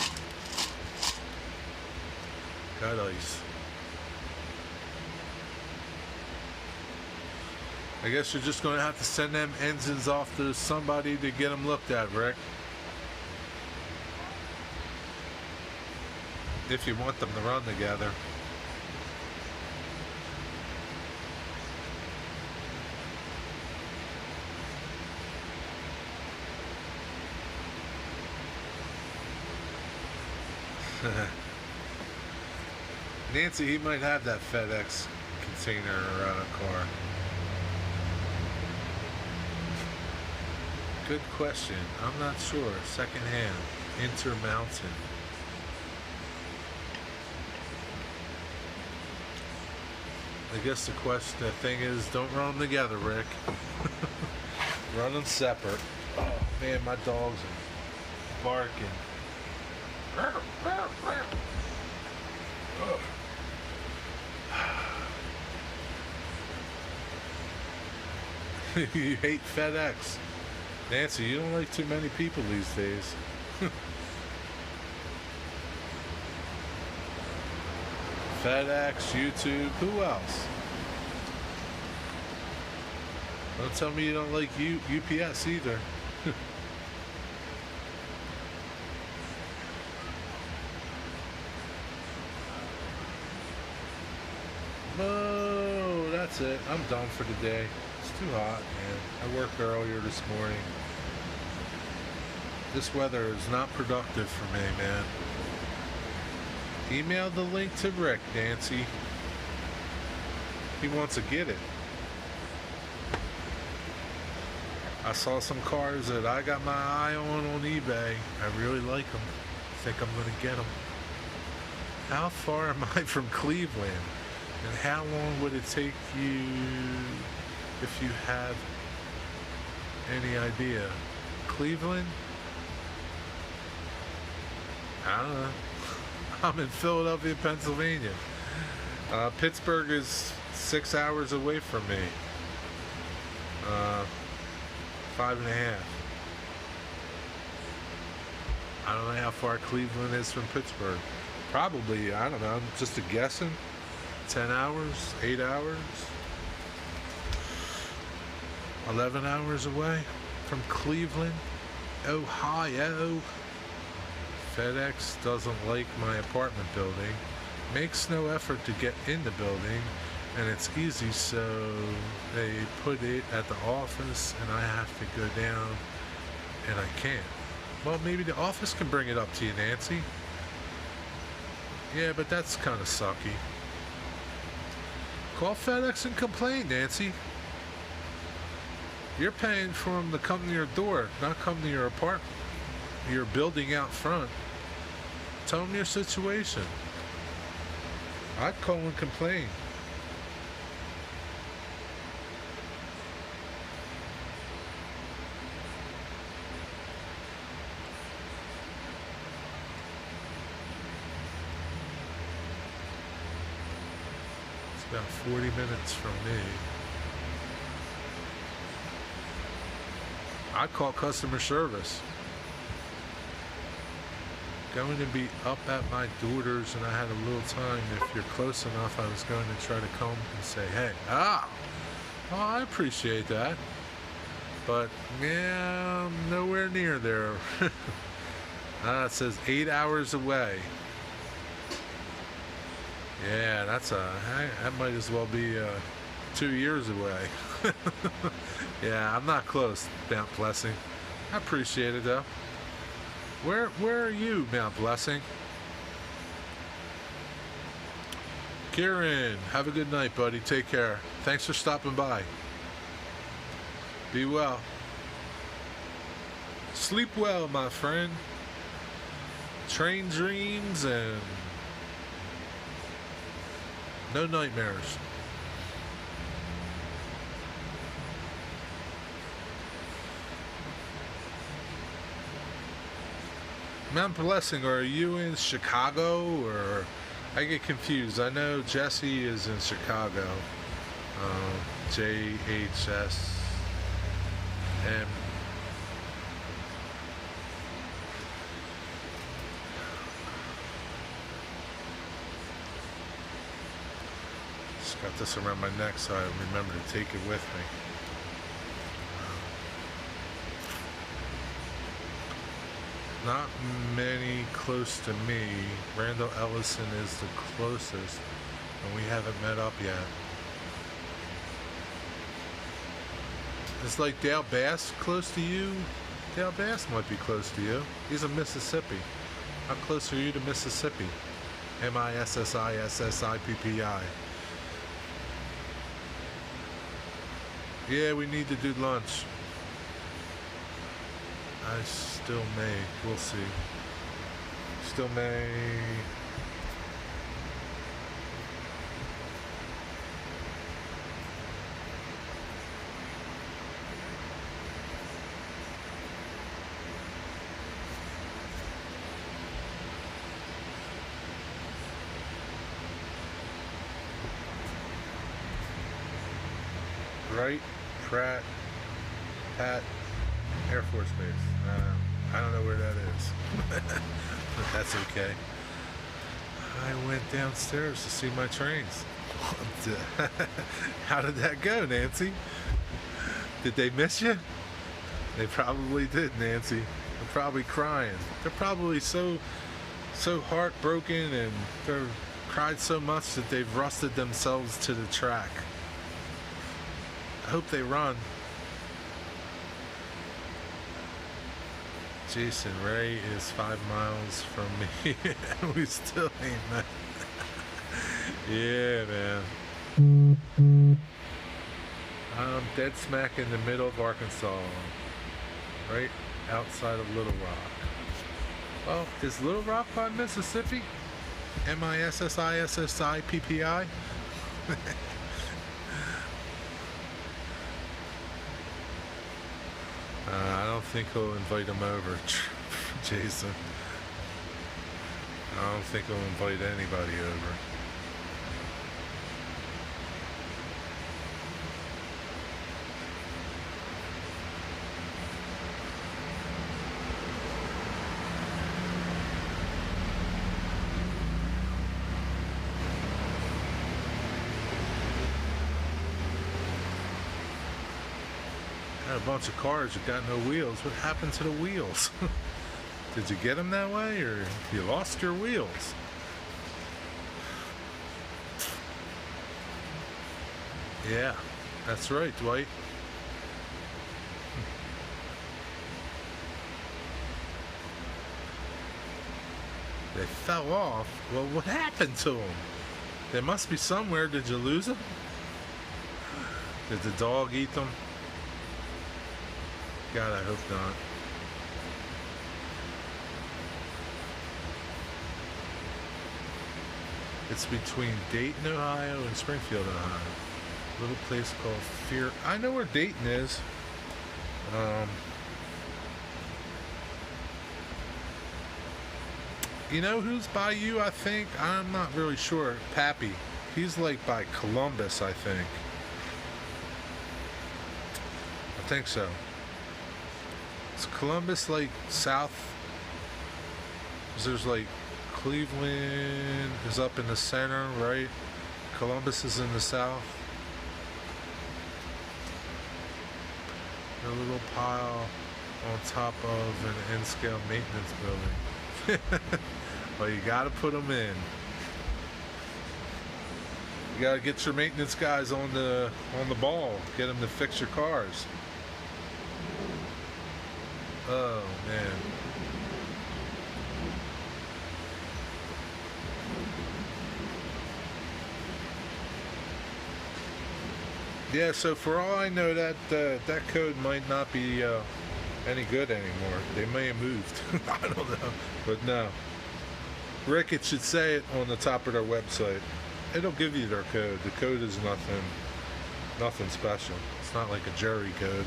Got ice. I guess you're just going to have to send them engines off to somebody to get them looked at, Rick. If you want them to run together. Nancy, he might have that FedEx container car. Good question. I'm not sure. Secondhand. Intermountain. I guess the thing is, don't run them together, Rick. Run them separate. Oh man, my dogs are barking. You hate FedEx. Nancy, you don't like too many people these days. FedEx, YouTube, who else? Don't tell me you don't like UPS either. Oh, that's it. I'm done for the day. It's too hot, man. I worked earlier this morning. This weather is not productive for me, man. Email the link to Rick, Nancy. He wants to get it. I saw some cars that I got my eye on eBay. I really like them. I think I'm going to get them. How far am I from Cleveland? And how long would it take you, if you have any idea? Cleveland? I don't know. I'm in Philadelphia, Pennsylvania. Pittsburgh is 6 hours away from me. 5.5. I don't know how far Cleveland is from Pittsburgh. Probably, I don't know, just a guessing. 10 hours, 8 hours, 11 hours away from Cleveland, Ohio. FedEx doesn't like my apartment building, makes no effort to get in the building, and it's easy, so they put it at the office and I have to go down and I can't. Well, maybe the office can bring it up to you, Nancy. Yeah, but that's kind of sucky. Call FedEx and complain, Nancy. You're paying for them to come to your door, not come to your apartment, your building out front. Tell them your situation. I'd call and complain. About 40 minutes from me. I'd call customer service. Going to be up at my daughter's and I had a little time. If you're close enough, I was going to try to come and say, hey, oh, I appreciate that. But, yeah, I'm nowhere near there. It says 8 hours away. Yeah, that might as well be 2 years away. Yeah, I'm not close, Mount Blessing. I appreciate it though. Where are you, Mount Blessing? Kieran, have a good night, buddy. Take care. Thanks for stopping by. Be well. Sleep well, my friend. Train dreams and no nightmares. Mount Blessing, are you in Chicago or... I get confused. I know Jesse is in Chicago. JHS. And just got this around my neck so I remember to take it with me. Not many close to me. Randall Ellison is the closest, and we haven't met up yet. It's like Dale Bass close to you. Dale Bass might be close to you. He's in Mississippi. How close are you to Mississippi? Mississippi. Yeah, we need to do lunch. I still may. We'll see. Still may. Wright, Pratt, Pat, Air Force Base. I don't know where that is, but that's okay. I went downstairs to see my trains. How did that go, Nancy? Did they miss you? They probably did, Nancy. They're probably crying. They're probably so heartbroken, and they're cried so much that they've rusted themselves to the track. I hope they run. Jason Ray is 5 miles from me. We still ain't met. Yeah, man. I'm dead smack in the middle of Arkansas, right outside of Little Rock. Well, is Little Rock by Mississippi? Mississippi? I don't think he'll invite him over, Jason. I don't think he'll invite anybody over. A bunch of cars that got no wheels. What happened to the wheels? Did you get them that way, or you lost your wheels? Yeah, that's right, Dwight. They fell off. Well, what happened to them? They must be somewhere. Did you lose them? Did the dog eat them? God, I hope not. It's between Dayton, Ohio and Springfield, Ohio. A little place called Fear. I know where Dayton is. You know who's by you, I think? I'm not really sure. Pappy. He's like by Columbus, I think. I think so. Is Columbus like south? There's like Cleveland is up in the center, right? Columbus is in the south. A little pile on top of an N-scale maintenance building. Well, you gotta put them in. You gotta get your maintenance guys on the ball. Get them to fix your cars. Oh man. Yeah, so for all I know, that code might not be any good anymore. They may have moved. I don't know, but no. Rick, it should say it on the top of their website. It'll give you their code. The code is nothing special. It's not like a jury code.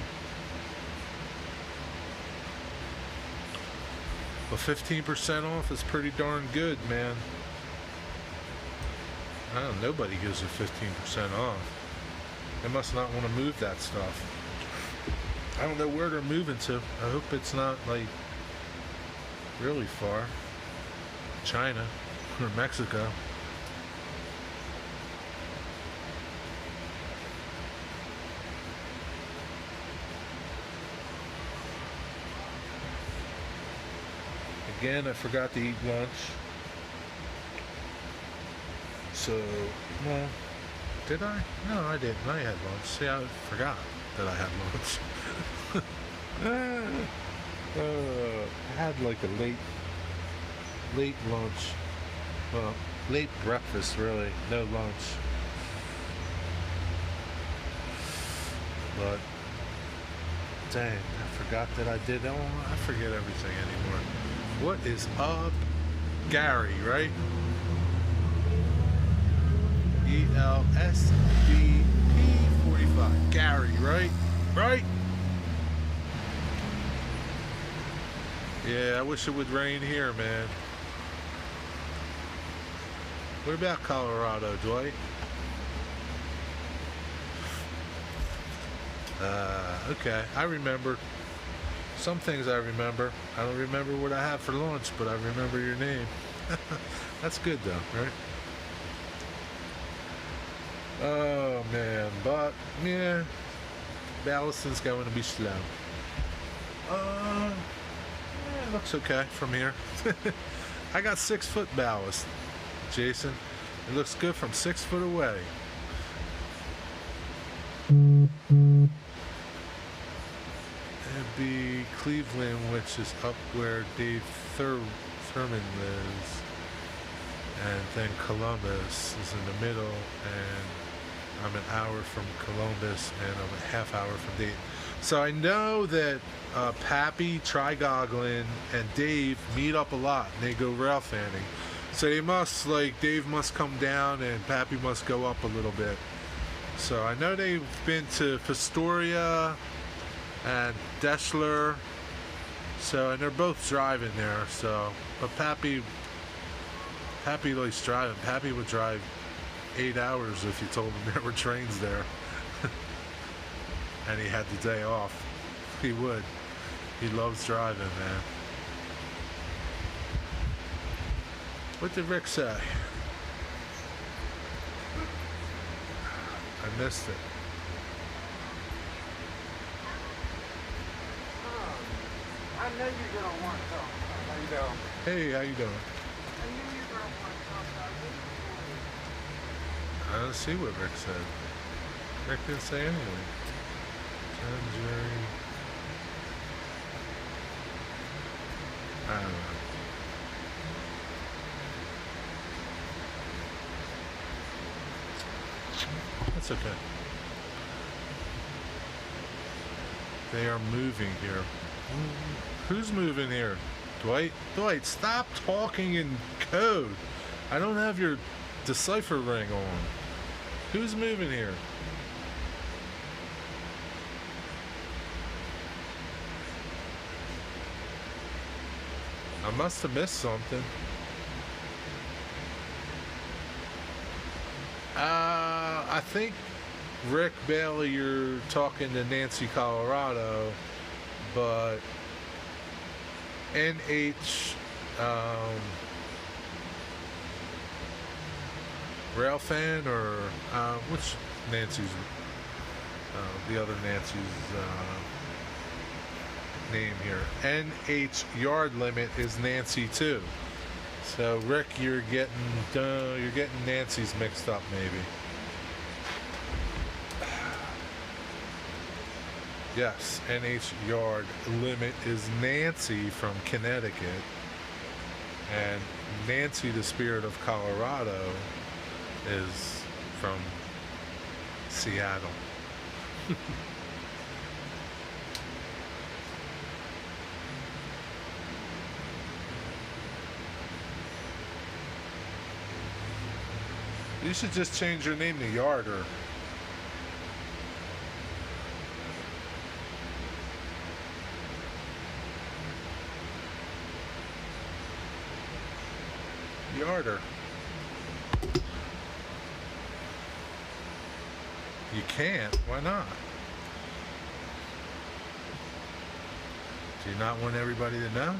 But 15% off is pretty darn good, man. I don't know, nobody gives you 15% off. They must not want to move that stuff. I don't know where they're moving to. I hope it's not like really far. China or Mexico. Again, I forgot to eat lunch. So, well, did I? No, I didn't. I had lunch. See, I forgot that I had lunch. I had like a late lunch. Well, late breakfast, really. No lunch. But, dang, I forgot that I did. Oh, I forget everything anymore. What is up? Gary, right? ELSBP45. Gary, right? Right? Yeah, I wish it would rain here, man. What about Colorado, Dwight? Okay, I remember. Some things I remember. I don't remember what I had for lunch, but I remember your name. That's good, though, right? Oh, man. But, yeah. Ballaston's going to be slow. Yeah, it looks okay from here. I got 6-foot ballast, Jason. It looks good from 6 foot away. It'd be Cleveland, which is up where Dave Thurman lives, and then Columbus is in the middle, and I'm an hour from Columbus, and I'm a half hour from Dayton. So I know that Pappy, Trigoglin, and Dave meet up a lot, and they go rail fanning. So they must, like, Dave must come down, and Pappy must go up a little bit. So I know they've been to Fostoria and Deschler, so, and they're both driving there, so, but Pappy likes driving. Pappy would drive 8 hours if you told him there were trains there. And he had the day off. He would. He loves driving, man. What did Rick say? I missed it. I know you're gonna want to talk. How you doing? Hey, how you doing? I knew you were gonna want to talk about this. I don't see what Rick said. Rick didn't say anything. John Jerry. I don't know. That's okay. They are moving here. Who's moving here? Dwight? Dwight, stop talking in code. I don't have your decipher ring on. Who's moving here? I must have missed something. I think Rick Bailey, you're talking to Nancy, Colorado, but NH Railfan, or which Nancy's, the other Nancy's name here. NH Yard Limit is Nancy too. So Rick, you're getting Nancy's mixed up maybe. Yes, NH Yard Limit is Nancy from Connecticut. And Nancy, the Spirit of Colorado, is from Seattle. You should just change your name to Yarder. Yarder. You can't. Why not? Do you not want everybody to know?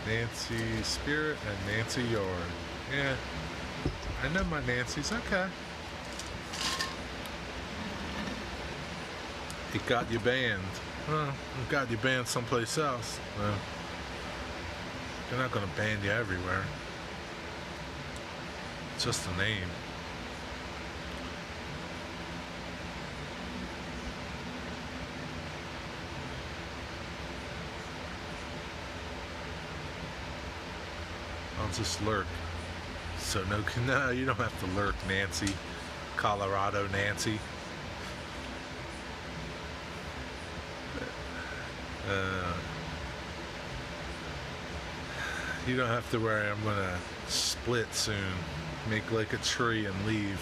Nancy Spirit and Nancy Yard. Yeah. I know my Nancy's. Okay. It got you banned. Well, it got you banned someplace else. Well, they're not going to ban you everywhere. It's just a name. I'll just lurk. So no, you don't have to lurk, Nancy. Colorado Nancy. You don't have to worry, I'm gonna split soon. Make like a tree and leave.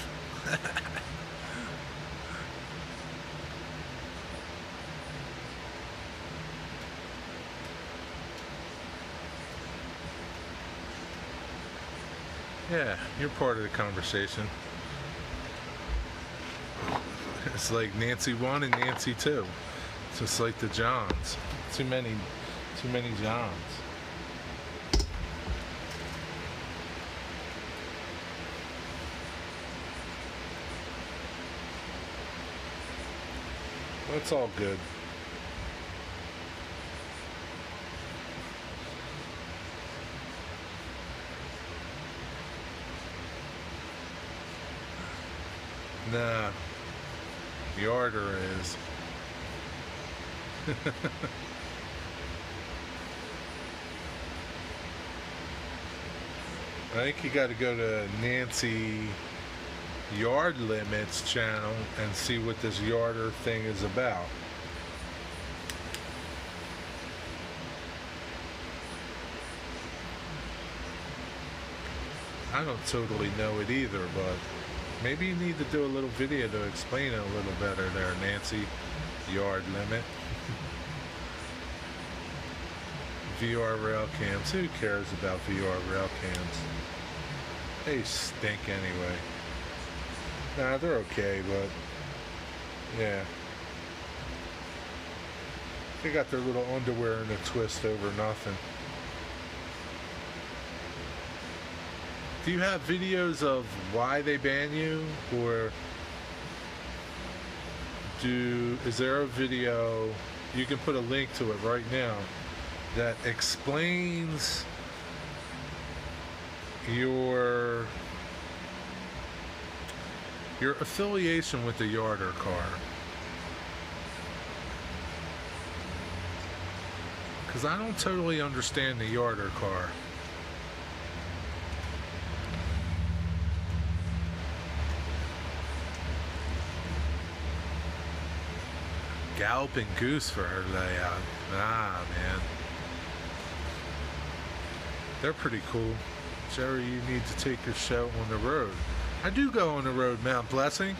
Yeah, you're part of the conversation. It's like Nancy 1 and Nancy 2. It's just like the Johns. Too many Johns. It's all good. Nah, Yarder is. I think you got to go to Nancy Yard Limits channel and see what this Yarder thing is about. I don't totally know it either, but maybe you need to do a little video to explain it a little better there, Nancy Yard Limit. VR rail cams. Who cares about VR rail cams? They stink anyway. Nah, they're okay, but yeah. They got their little underwear in a twist over nothing. Do you have videos of why they ban you, or is there a video, you can put a link to it right now, that explains your affiliation with the Yarder car? Because I don't totally understand the Yarder car. Galloping Goose for her layout. Ah, man. They're pretty cool. Jerry, you need to take your show on the road. I do go on the road, Mount Blessing.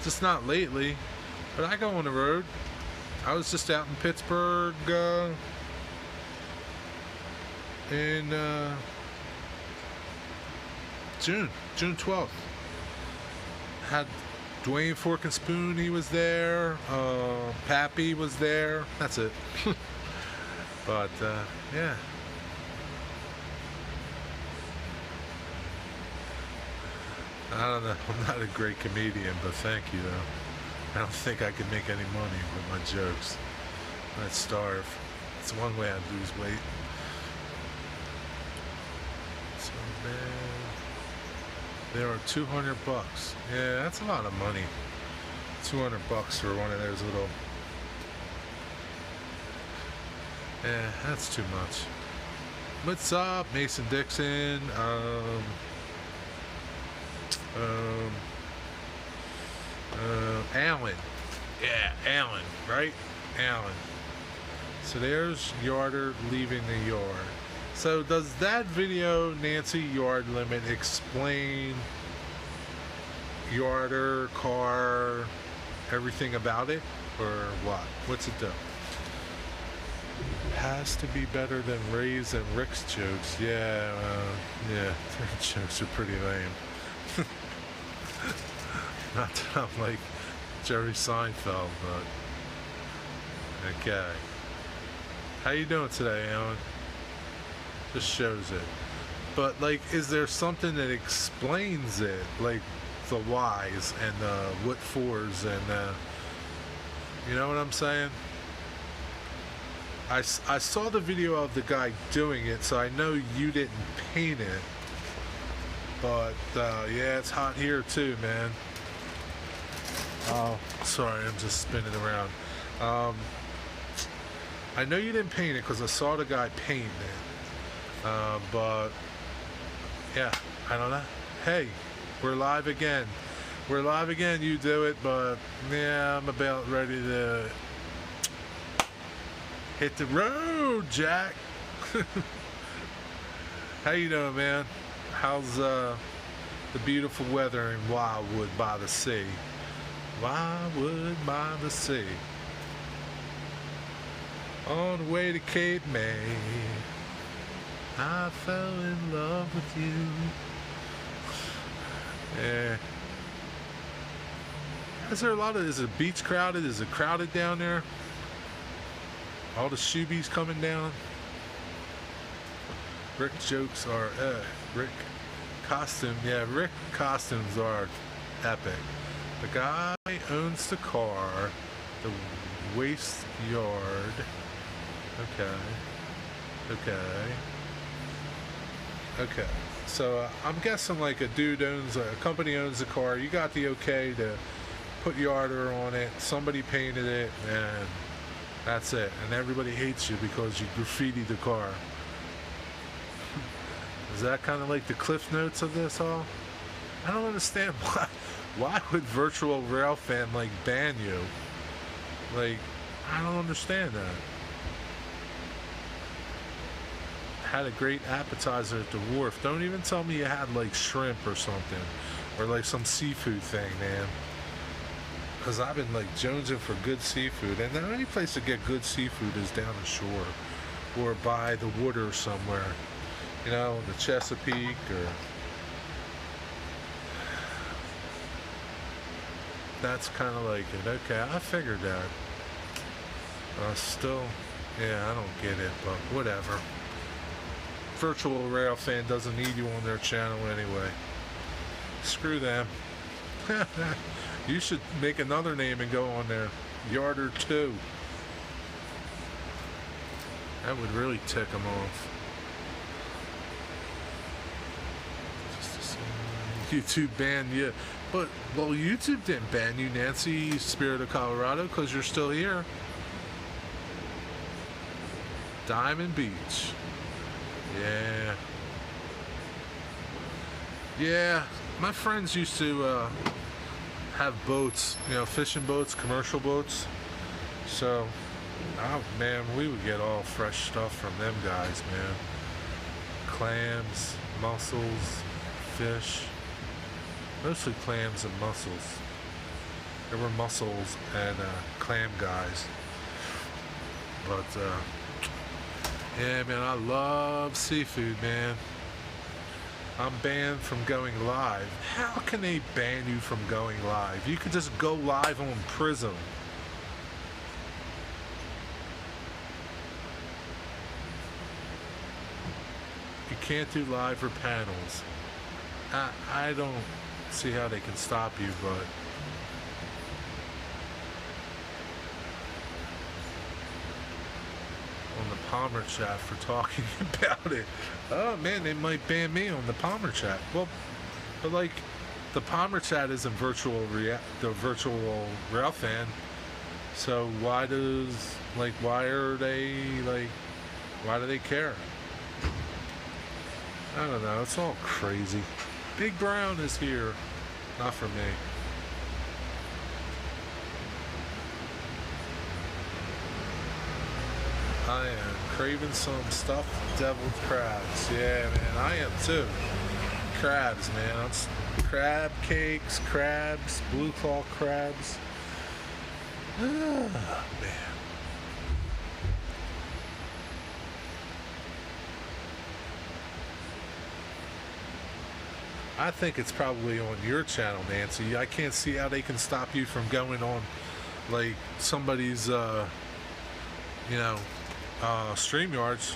Just not lately, but I go on the road. I was just out in Pittsburgh in June 12th. Had Dwayne Fork and Spoon, he was there. Pappy was there. That's it. But yeah. I don't know. I'm not a great comedian, but thank you, though. I don't think I could make any money with my jokes. I'd starve. It's one way I'd lose weight. So bad. They are 200 bucks. Yeah, that's a lot of money. 200 bucks for one of those little. Yeah, that's too much. What's up, Mason Dixon? Alan. Yeah, Alan, right? Alan. So there's Yarder leaving the yard. So does that video, Nancy Yard Limit, explain Yarder, car, everything about it? Or what? What's it do? Has to be better than Ray's and Rick's jokes. Yeah, yeah, their jokes are pretty lame. Not that I'm like Jerry Seinfeld, but okay. How you doing today, Alan? Just shows it. But like, is there something that explains it, like the whys and the what fors and you know what I'm saying? I saw the video of the guy doing it, so I know you didn't paint it. But yeah, it's hot here too, man. Oh, sorry, I'm just spinning around. I know you didn't paint it because I saw the guy painting it. But yeah, I don't know. Hey, we're live again. We're live again. You do it, but yeah, I'm about ready to hit the road, Jack. How you doing, man? How's the beautiful weather in Wildwood by the sea? Wildwood by the sea. On the way to Cape May, I fell in love with you. Yeah. Is the beach crowded? Is it crowded down there? All the shoebies coming down. Rick jokes are Rick costume. Yeah, Rick costumes are epic. The guy owns the car, the waste yard. Okay. So I'm guessing like a company owns the car. You got the okay to put Yarder on it. Somebody painted it, and that's it. And everybody hates you because you graffitied the car. Is that kind of like the cliff notes of this all? I don't understand why would Virtual Railfan like ban you? Like, I don't understand that. Had a great appetizer at the wharf. Don't even tell me you had like shrimp or something, or like some seafood thing, man. Because I've been like jonesing for good seafood, and the only place to get good seafood is down the shore or by the water somewhere. You know, the Chesapeake or. That's kind of like it. Okay, I figured that. Still, yeah, I don't get it, but whatever. Virtual Railfan doesn't need you on their channel anyway. Screw them. You should make another name and go on there. Yarder 2. That would really tick them off. YouTube banned you. But, well, YouTube didn't ban you, Nancy, Spirit of Colorado, because you're still here. Diamond Beach. Yeah. Yeah, my friends used to have boats, you know, fishing boats, commercial boats. So, oh man, we would get all fresh stuff from them guys, man. Clams, mussels, fish. Mostly clams and mussels. There were mussels and clam guys. But, yeah, man, I love seafood, man. I'm banned from going live. How can they ban you from going live? You could just go live on Prism. You can't do live or panels. I don't see how they can stop you, but on the Palmer chat for talking about it. Oh man, they might ban me on the Palmer chat. Well, But like, the Palmer chat isn't the virtual rail fan. So why does why are they why do they care? I don't know. It's all crazy. Big Brown is here. Not for me. I am craving some stuffed deviled crabs. Yeah, man, I am too. Crabs, man. Crab cakes, crabs, blue claw crabs. Ah, man. I think it's probably on your channel, Nancy. I can't see how they can stop you from going on like somebody's StreamYards.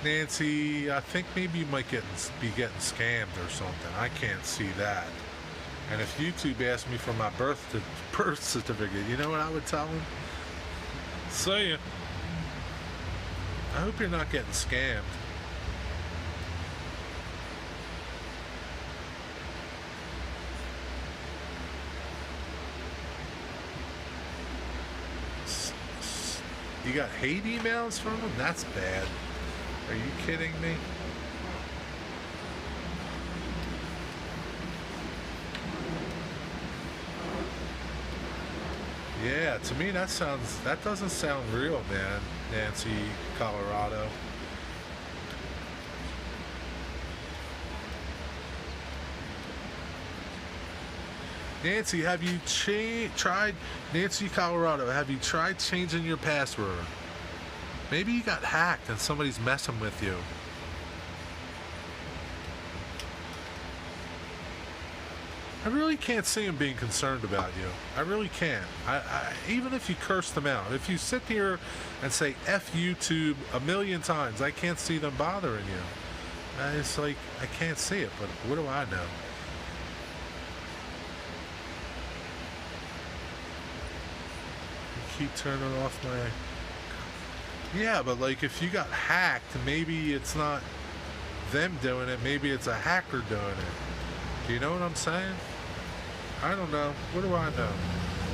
Nancy, I think maybe you might be getting scammed or something. I can't see that. And if YouTube asked me for my birth certificate, you know what I would tell them? See ya. I hope you're not getting scammed. You got hate emails from them? That's bad. Are you kidding me? Yeah, to me that doesn't sound real, man. Nancy, Colorado. Nancy, have you tried, Nancy, Colorado, have you tried changing your password? Maybe you got hacked and somebody's messing with you. I really can't see them being concerned about you. I really can't. Even if you curse them out, if you sit here and say F YouTube a million times, I can't see them bothering you. It's like, I can't see it, but what do I know? Keep turning off my... Yeah, but like if you got hacked, maybe it's not them doing it, maybe it's a hacker doing it. Do you know what I'm saying? I don't know. What do I know?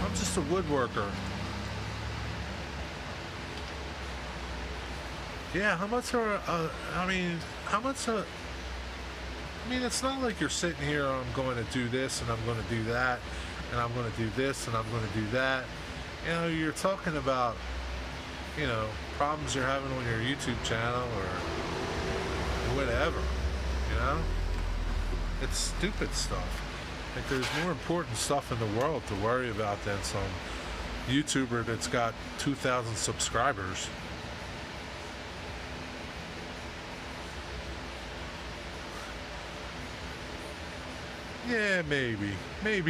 I'm just a woodworker. Yeah, how much are, it's not like you're sitting here, I'm going to do this and I'm going to do that and I'm going to do this and I'm going to do that. You know, you're talking about, problems you're having on your YouTube channel or whatever, It's stupid stuff. Like, there's more important stuff in the world to worry about than some YouTuber that's got 2,000 subscribers. Yeah, maybe 1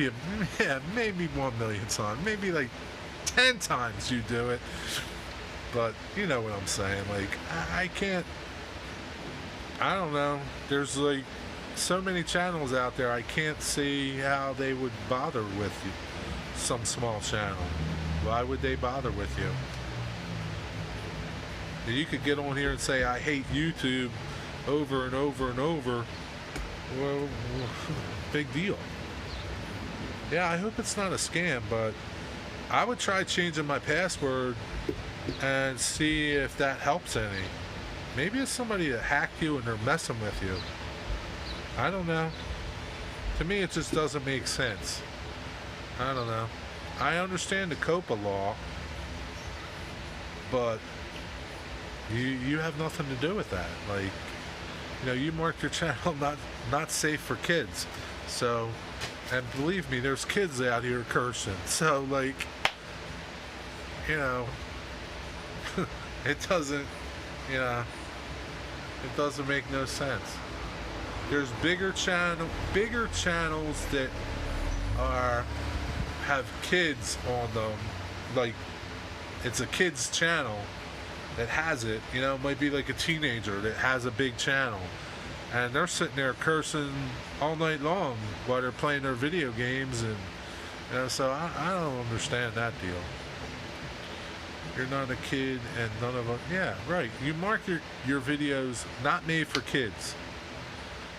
million times, maybe like 10 times you do it, but you know what I'm saying. Like, I can't, I don't know, there's like so many channels out there, I can't see how they would bother with you. Some small channel, why would they bother with you? You could get on here and say I hate YouTube over and over and over. Well, big deal. Yeah, I hope it's not a scam, but I would try changing my password and see if that helps any. Maybe it's somebody that hacked you and they're messing with you. I don't know. To me, it just doesn't make sense. I don't know. I understand the COPA law, but you have nothing to do with that. Like, you marked your channel not safe for kids. So, and believe me, there's kids out here cursing. So, like, it doesn't, it doesn't make no sense. There's bigger channels that have kids on them. Like, it's a kid's channel that has it. It might be like a teenager that has a big channel, and they're sitting there cursing all night long while they're playing their video games, and so I don't understand that deal. you're not a kid and none of them. Yeah, right. You mark your videos not made for kids.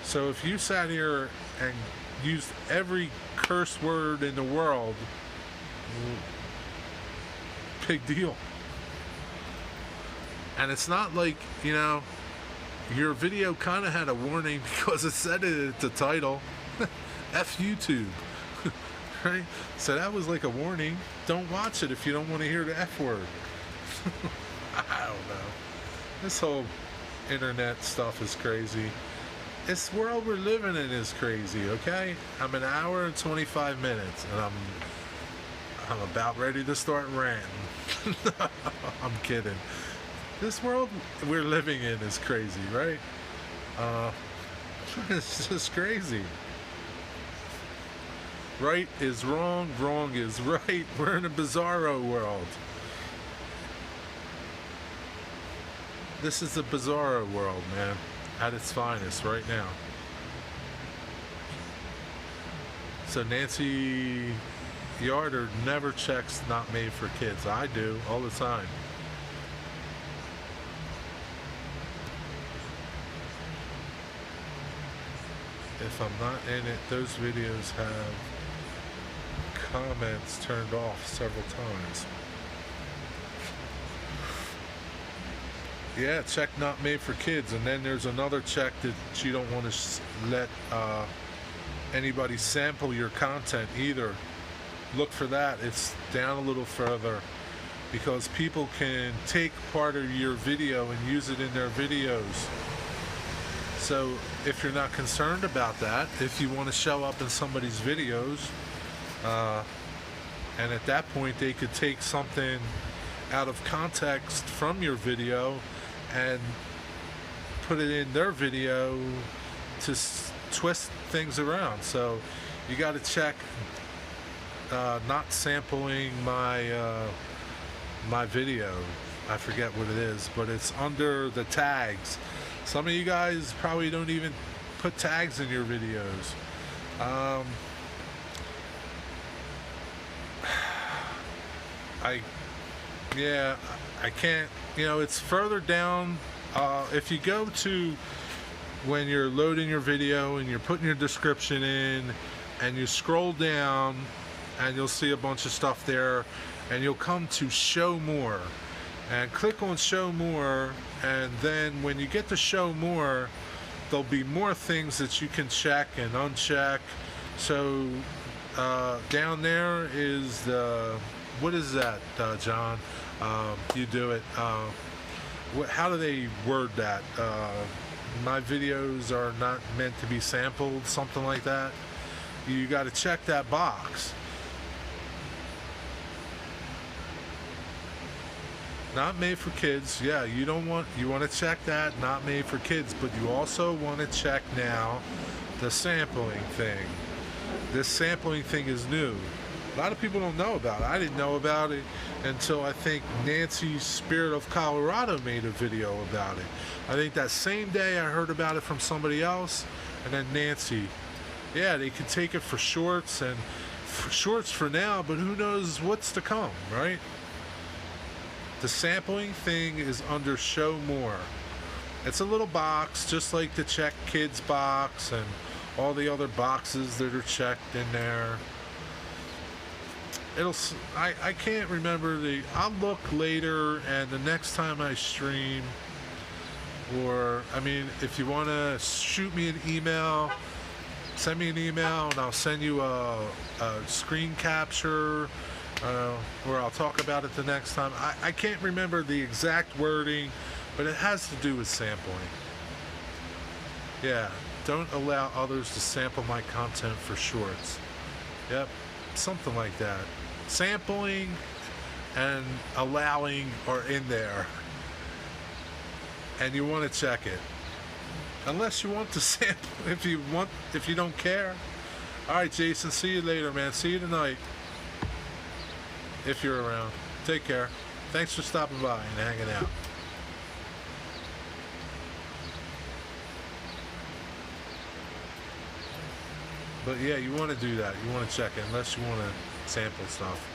So if you sat here and used every curse word in the world, big deal. And it's not like, your video kind of had a warning because it said it at the title. F YouTube. Right? So that was like a warning. Don't watch it if you don't want to hear the F word. I don't know. This whole internet stuff is crazy. This world we're living in is crazy, okay? I'm an hour and 25 minutes and I'm about ready to start ranting. I'm kidding. This world we're living in is crazy, right? It's just crazy. Right is wrong, wrong is right. We're in a bizarro world. This is the bizarro world, man, at its finest right now. So Nancy Yarder never checks not made for kids. I do all the time. If I'm not in it, those videos have comments turned off several times. Yeah, check not made for kids, and then there's another check that you don't want to let anybody sample your content either. Look for that. It's down a little further because people can take part of your video and use it in their videos. So if you're not concerned about that, if you want to show up in somebody's videos, and at that point they could take something out of context from your video and put it in their video to twist things around. So you got to check not sampling my my video. I forget what it is, but it's under the tags. Some of you guys probably don't even put tags in your videos. I can't, it's further down. If you go to when you're loading your video and you're putting your description in and you scroll down and you'll see a bunch of stuff there and you'll come to show more and click on show more, and then when you get to show more there'll be more things that you can check and uncheck. So down there is the, what is that, John? You do it. How do they word that? My videos are not meant to be sampled, something like that. You got to check that box. Not made for kids. Yeah, you want to check that, not made for kids, but you also want to check now the sampling thing. This sampling thing is new. A lot of people don't know about it. I didn't know about it until I think Nancy Spirit of Colorado made a video about it. I think that same day I heard about it from somebody else, and then Nancy. Yeah, they can take it for shorts and for shorts for now, but who knows what's to come, right? The sampling thing is under show more. It's a little box, just like the check kids box and all the other boxes that are checked in there. I can't remember I'll look later, and the next time I stream, or if you want to shoot me an email, send me an email and I'll send you a screen capture, or I'll talk about it the next time. I can't remember the exact wording, but it has to do with sampling. Yeah, don't allow others to sample my content for shorts. Yep, something like that. Sampling and allowing are in there, and you want to check it. Unless you want to sample, if you don't care. All right, Jason, see you later, man. See you tonight. If you're around. Take care. Thanks for stopping by and hanging out. But yeah, you want to do that. You want to check it, unless you want to sample stuff.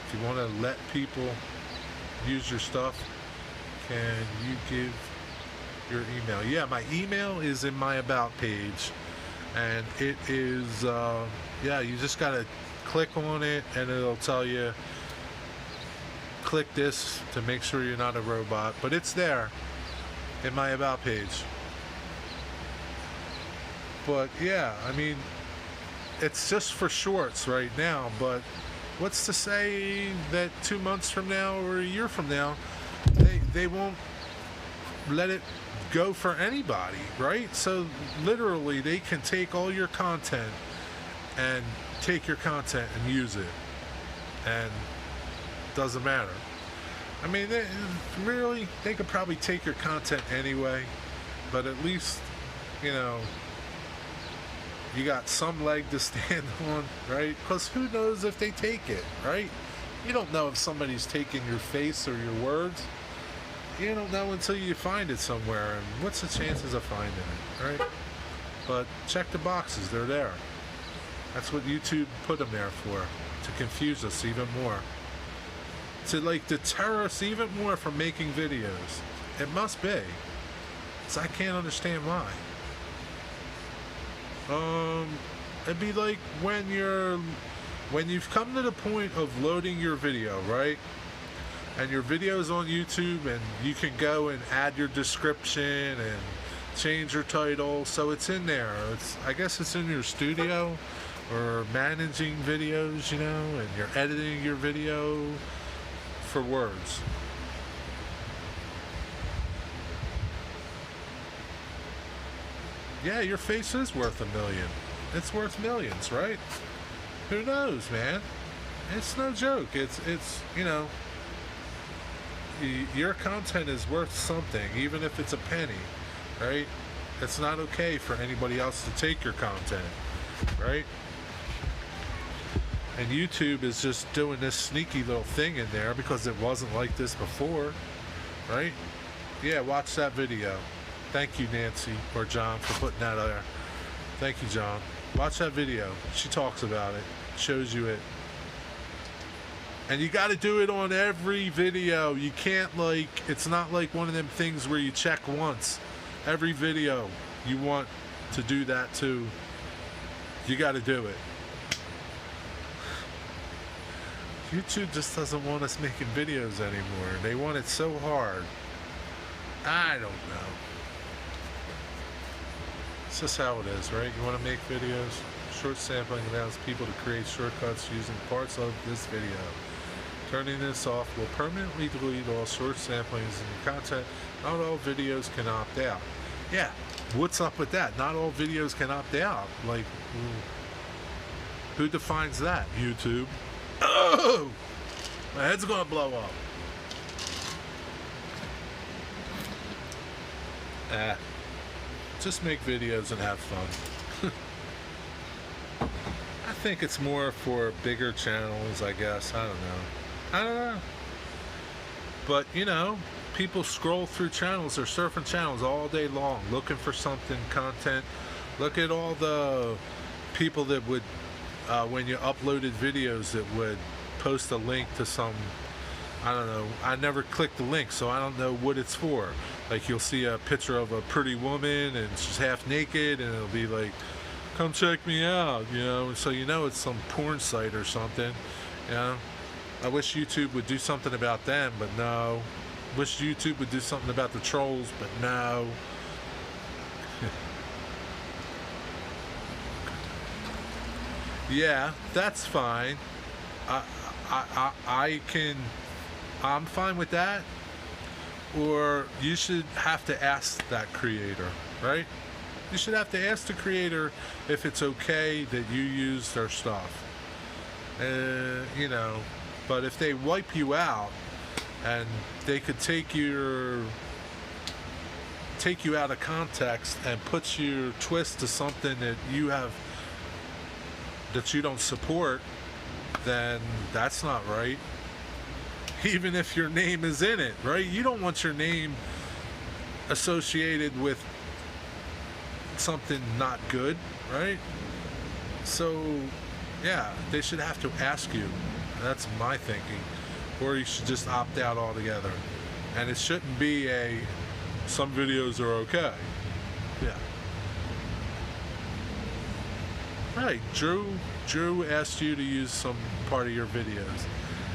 If you want to let people use your stuff, can you give your email? Yeah, my email is in my about page, and it is yeah, you just gotta click on it and it'll tell you click this to make sure you're not a robot, but it's there in my about page. But yeah, I mean, it's just for shorts right now, but what's to say that 2 months from now or a year from now they won't let it go for anybody, right? So literally they can take all your content and take your content and use it, and doesn't matter. I mean, they could probably take your content anyway, but at least, you know, you got some leg to stand on, right? Because who knows if they take it, right? You don't know if somebody's taking your face or your words. You don't know until you find it somewhere, and what's the chances of finding it, right? But check the boxes, they're there. That's what YouTube put them there for, to confuse us even more. To like deter us even more from making videos. It must be. So I can't understand why. It'd be like when you've come to the point of loading your video, right? And your video's on YouTube, and you can go and add your description and change your title, so it's in there. I guess it's in your studio or managing videos, you know, and you're editing your video for words. Yeah, your face is worth $1 million. It's worth millions, right? Who knows, man? It's no joke. It's you know, your content is worth something, even if it's a penny, right? It's not okay for anybody else to take your content, right? And YouTube is just doing this sneaky little thing in there because it wasn't like this before, right? Yeah, watch that video. Thank you, Nancy or John, for putting that there. Thank you, John. Watch that video. She talks about it, shows you it. And you got to do it on every video. You can't, like, it's not like one of them things where you check once. Every video you want to do that too. You got to do it. YouTube just doesn't want us making videos anymore. They want it so hard. I don't know. It's just how it is, right? You want to make videos? Short sampling allows people to create shortcuts using parts of this video. Turning this off will permanently delete all short samplings in your content. Not all videos can opt out. Yeah, what's up with that? Not all videos can opt out. Like, who defines that? YouTube. Oh! My head's gonna blow up. Just make videos and have fun. I think it's more for bigger channels, I guess. I don't know. But, you know, people scroll through channels or surfing channels all day long looking for something, content. Look at all the people that would, when you uploaded videos, that would post a link to some, I don't know, I never clicked the link, so I don't know what it's for. Like, you'll see a picture of a pretty woman and she's half naked, and it'll be like, come check me out, you know, so you know it's some porn site or something, you know. I wish YouTube would do something about them, but no. Wish YouTube would do something about the trolls, but no. Yeah, that's fine. I'm fine with that. Or you should have to ask that creator, right? You should have to ask the creator if it's okay that you use their stuff. You know, but if they wipe you out and they could take you out of context and put your twist to something that you have, that you don't support, then that's not right. Even if your name is in it, right? You don't want your name associated with something not good, right? So, yeah, they should have to ask you. That's my thinking. or you should just opt out altogether. And it shouldn't be some videos are okay. Yeah. Right, Drew asked you to use some part of your videos.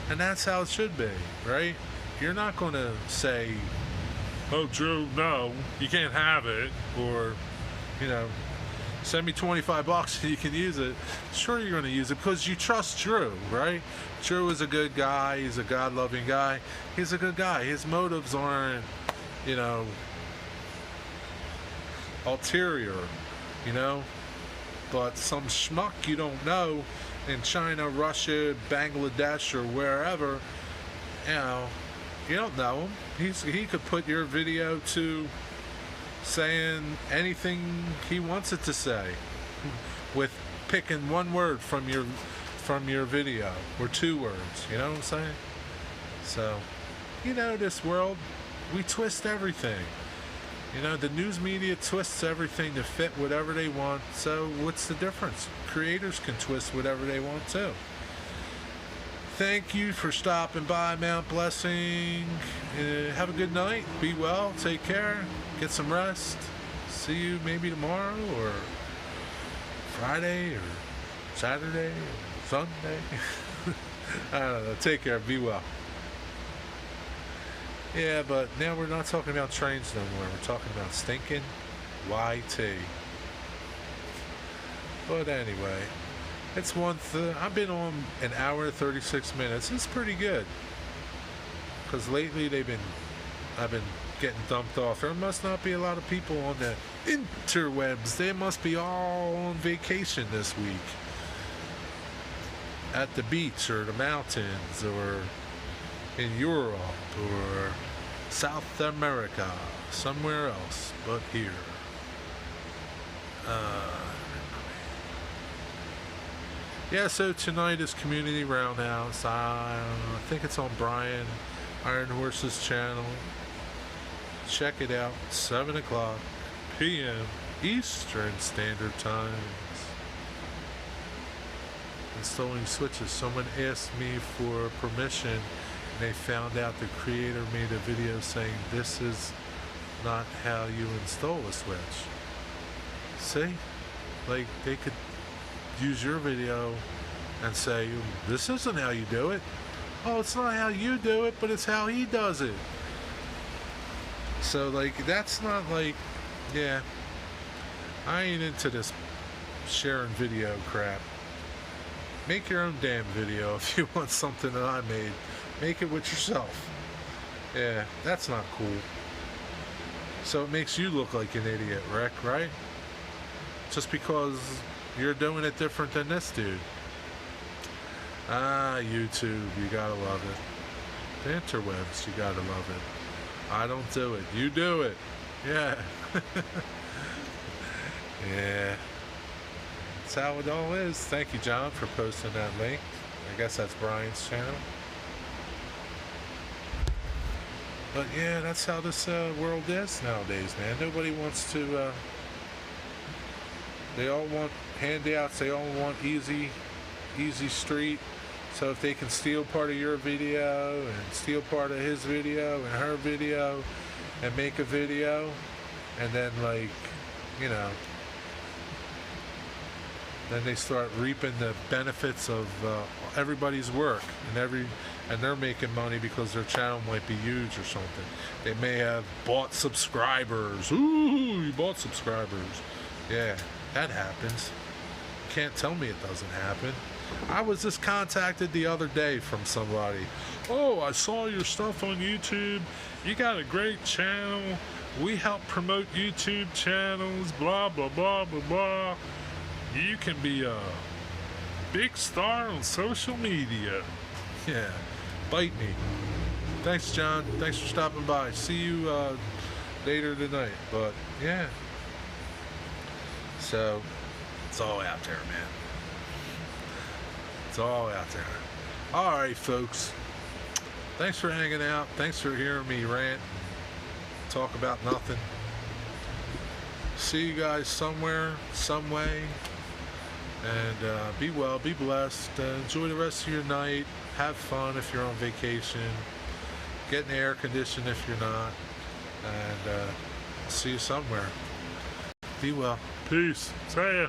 And that's how it should be, right? You're not going to say, oh, Drew, no, you can't have it. Or, send me $25 and you can use it. Sure, you're going to use it because you trust Drew, right? Drew is a good guy. He's a God-loving guy. He's a good guy. His motives aren't, ulterior, But some schmuck you don't know in China, Russia, Bangladesh, or wherever, you don't know him. He could put your video to saying anything he wants it to say, with picking one word from your video or two words. You know what I'm saying? So, this world, we twist everything. The news media twists everything to fit whatever they want. So what's the difference? Creators can twist whatever they want too. Thank you for stopping by Mount Blessing. Have a good night. Be well. Take care. Get some rest. See you maybe tomorrow or Friday or Saturday or Sunday. I don't know. Take care. Be well. Yeah, but now we're not talking about trains no more. We're talking about stinking YT. But anyway, it's I've been on an hour and 36 minutes. It's pretty good. Because lately I've been getting dumped off. There must not be a lot of people on the interwebs. They must be all on vacation this week. At the beach or the mountains or in Europe or South America, somewhere else but here. Yeah, so tonight is Community Roundhouse. I think it's on Brian Iron Horse's channel. Check it out, 7 o'clock p.m. Eastern Standard Times. Installing switches. Someone asked me for permission and they found out the creator made a video saying this is not how you install a switch. See? Like, they could use your video and say, this isn't how you do it. Oh, it's not how you do it, but it's how he does it. So, like, that's not like, yeah, I ain't into this sharing video crap. Make your own damn video if you want something that I made. Make it with yourself. Yeah, that's not cool. So it makes you look like an idiot, Rick, right? Just because you're doing it different than this dude. YouTube, you gotta love it. The interwebs, you gotta love it. I don't do it. You do it. Yeah. Yeah. That's how it all is. Thank you, John, for posting that link. I guess that's Brian's channel. But yeah, that's how this world is nowadays, man. Nobody wants to, they all want handouts. They all want easy street. So if they can steal part of your video and steal part of his video and her video and make a video and then, like, you know, then they start reaping the benefits of everybody's work, and they're making money because their channel might be huge or something. They may have bought subscribers. Ooh, you bought subscribers. Yeah, that happens. You can't tell me it doesn't happen. I was just contacted the other day from somebody. Oh, I saw your stuff on YouTube. You got a great channel. We help promote YouTube channels, blah, blah, blah, blah, blah. You can be a big star on social media. Yeah, bite me. Thanks, John. Thanks for stopping by. See you later tonight. But yeah, so it's all out there, man. It's all out there. All right, folks. Thanks for hanging out. Thanks for hearing me rant, talk about nothing. See you guys somewhere, some way. And be well, be blessed. Enjoy the rest of your night. Have fun if you're on vacation. Get in the air conditioned if you're not. And see you somewhere. Be well. Peace. See ya.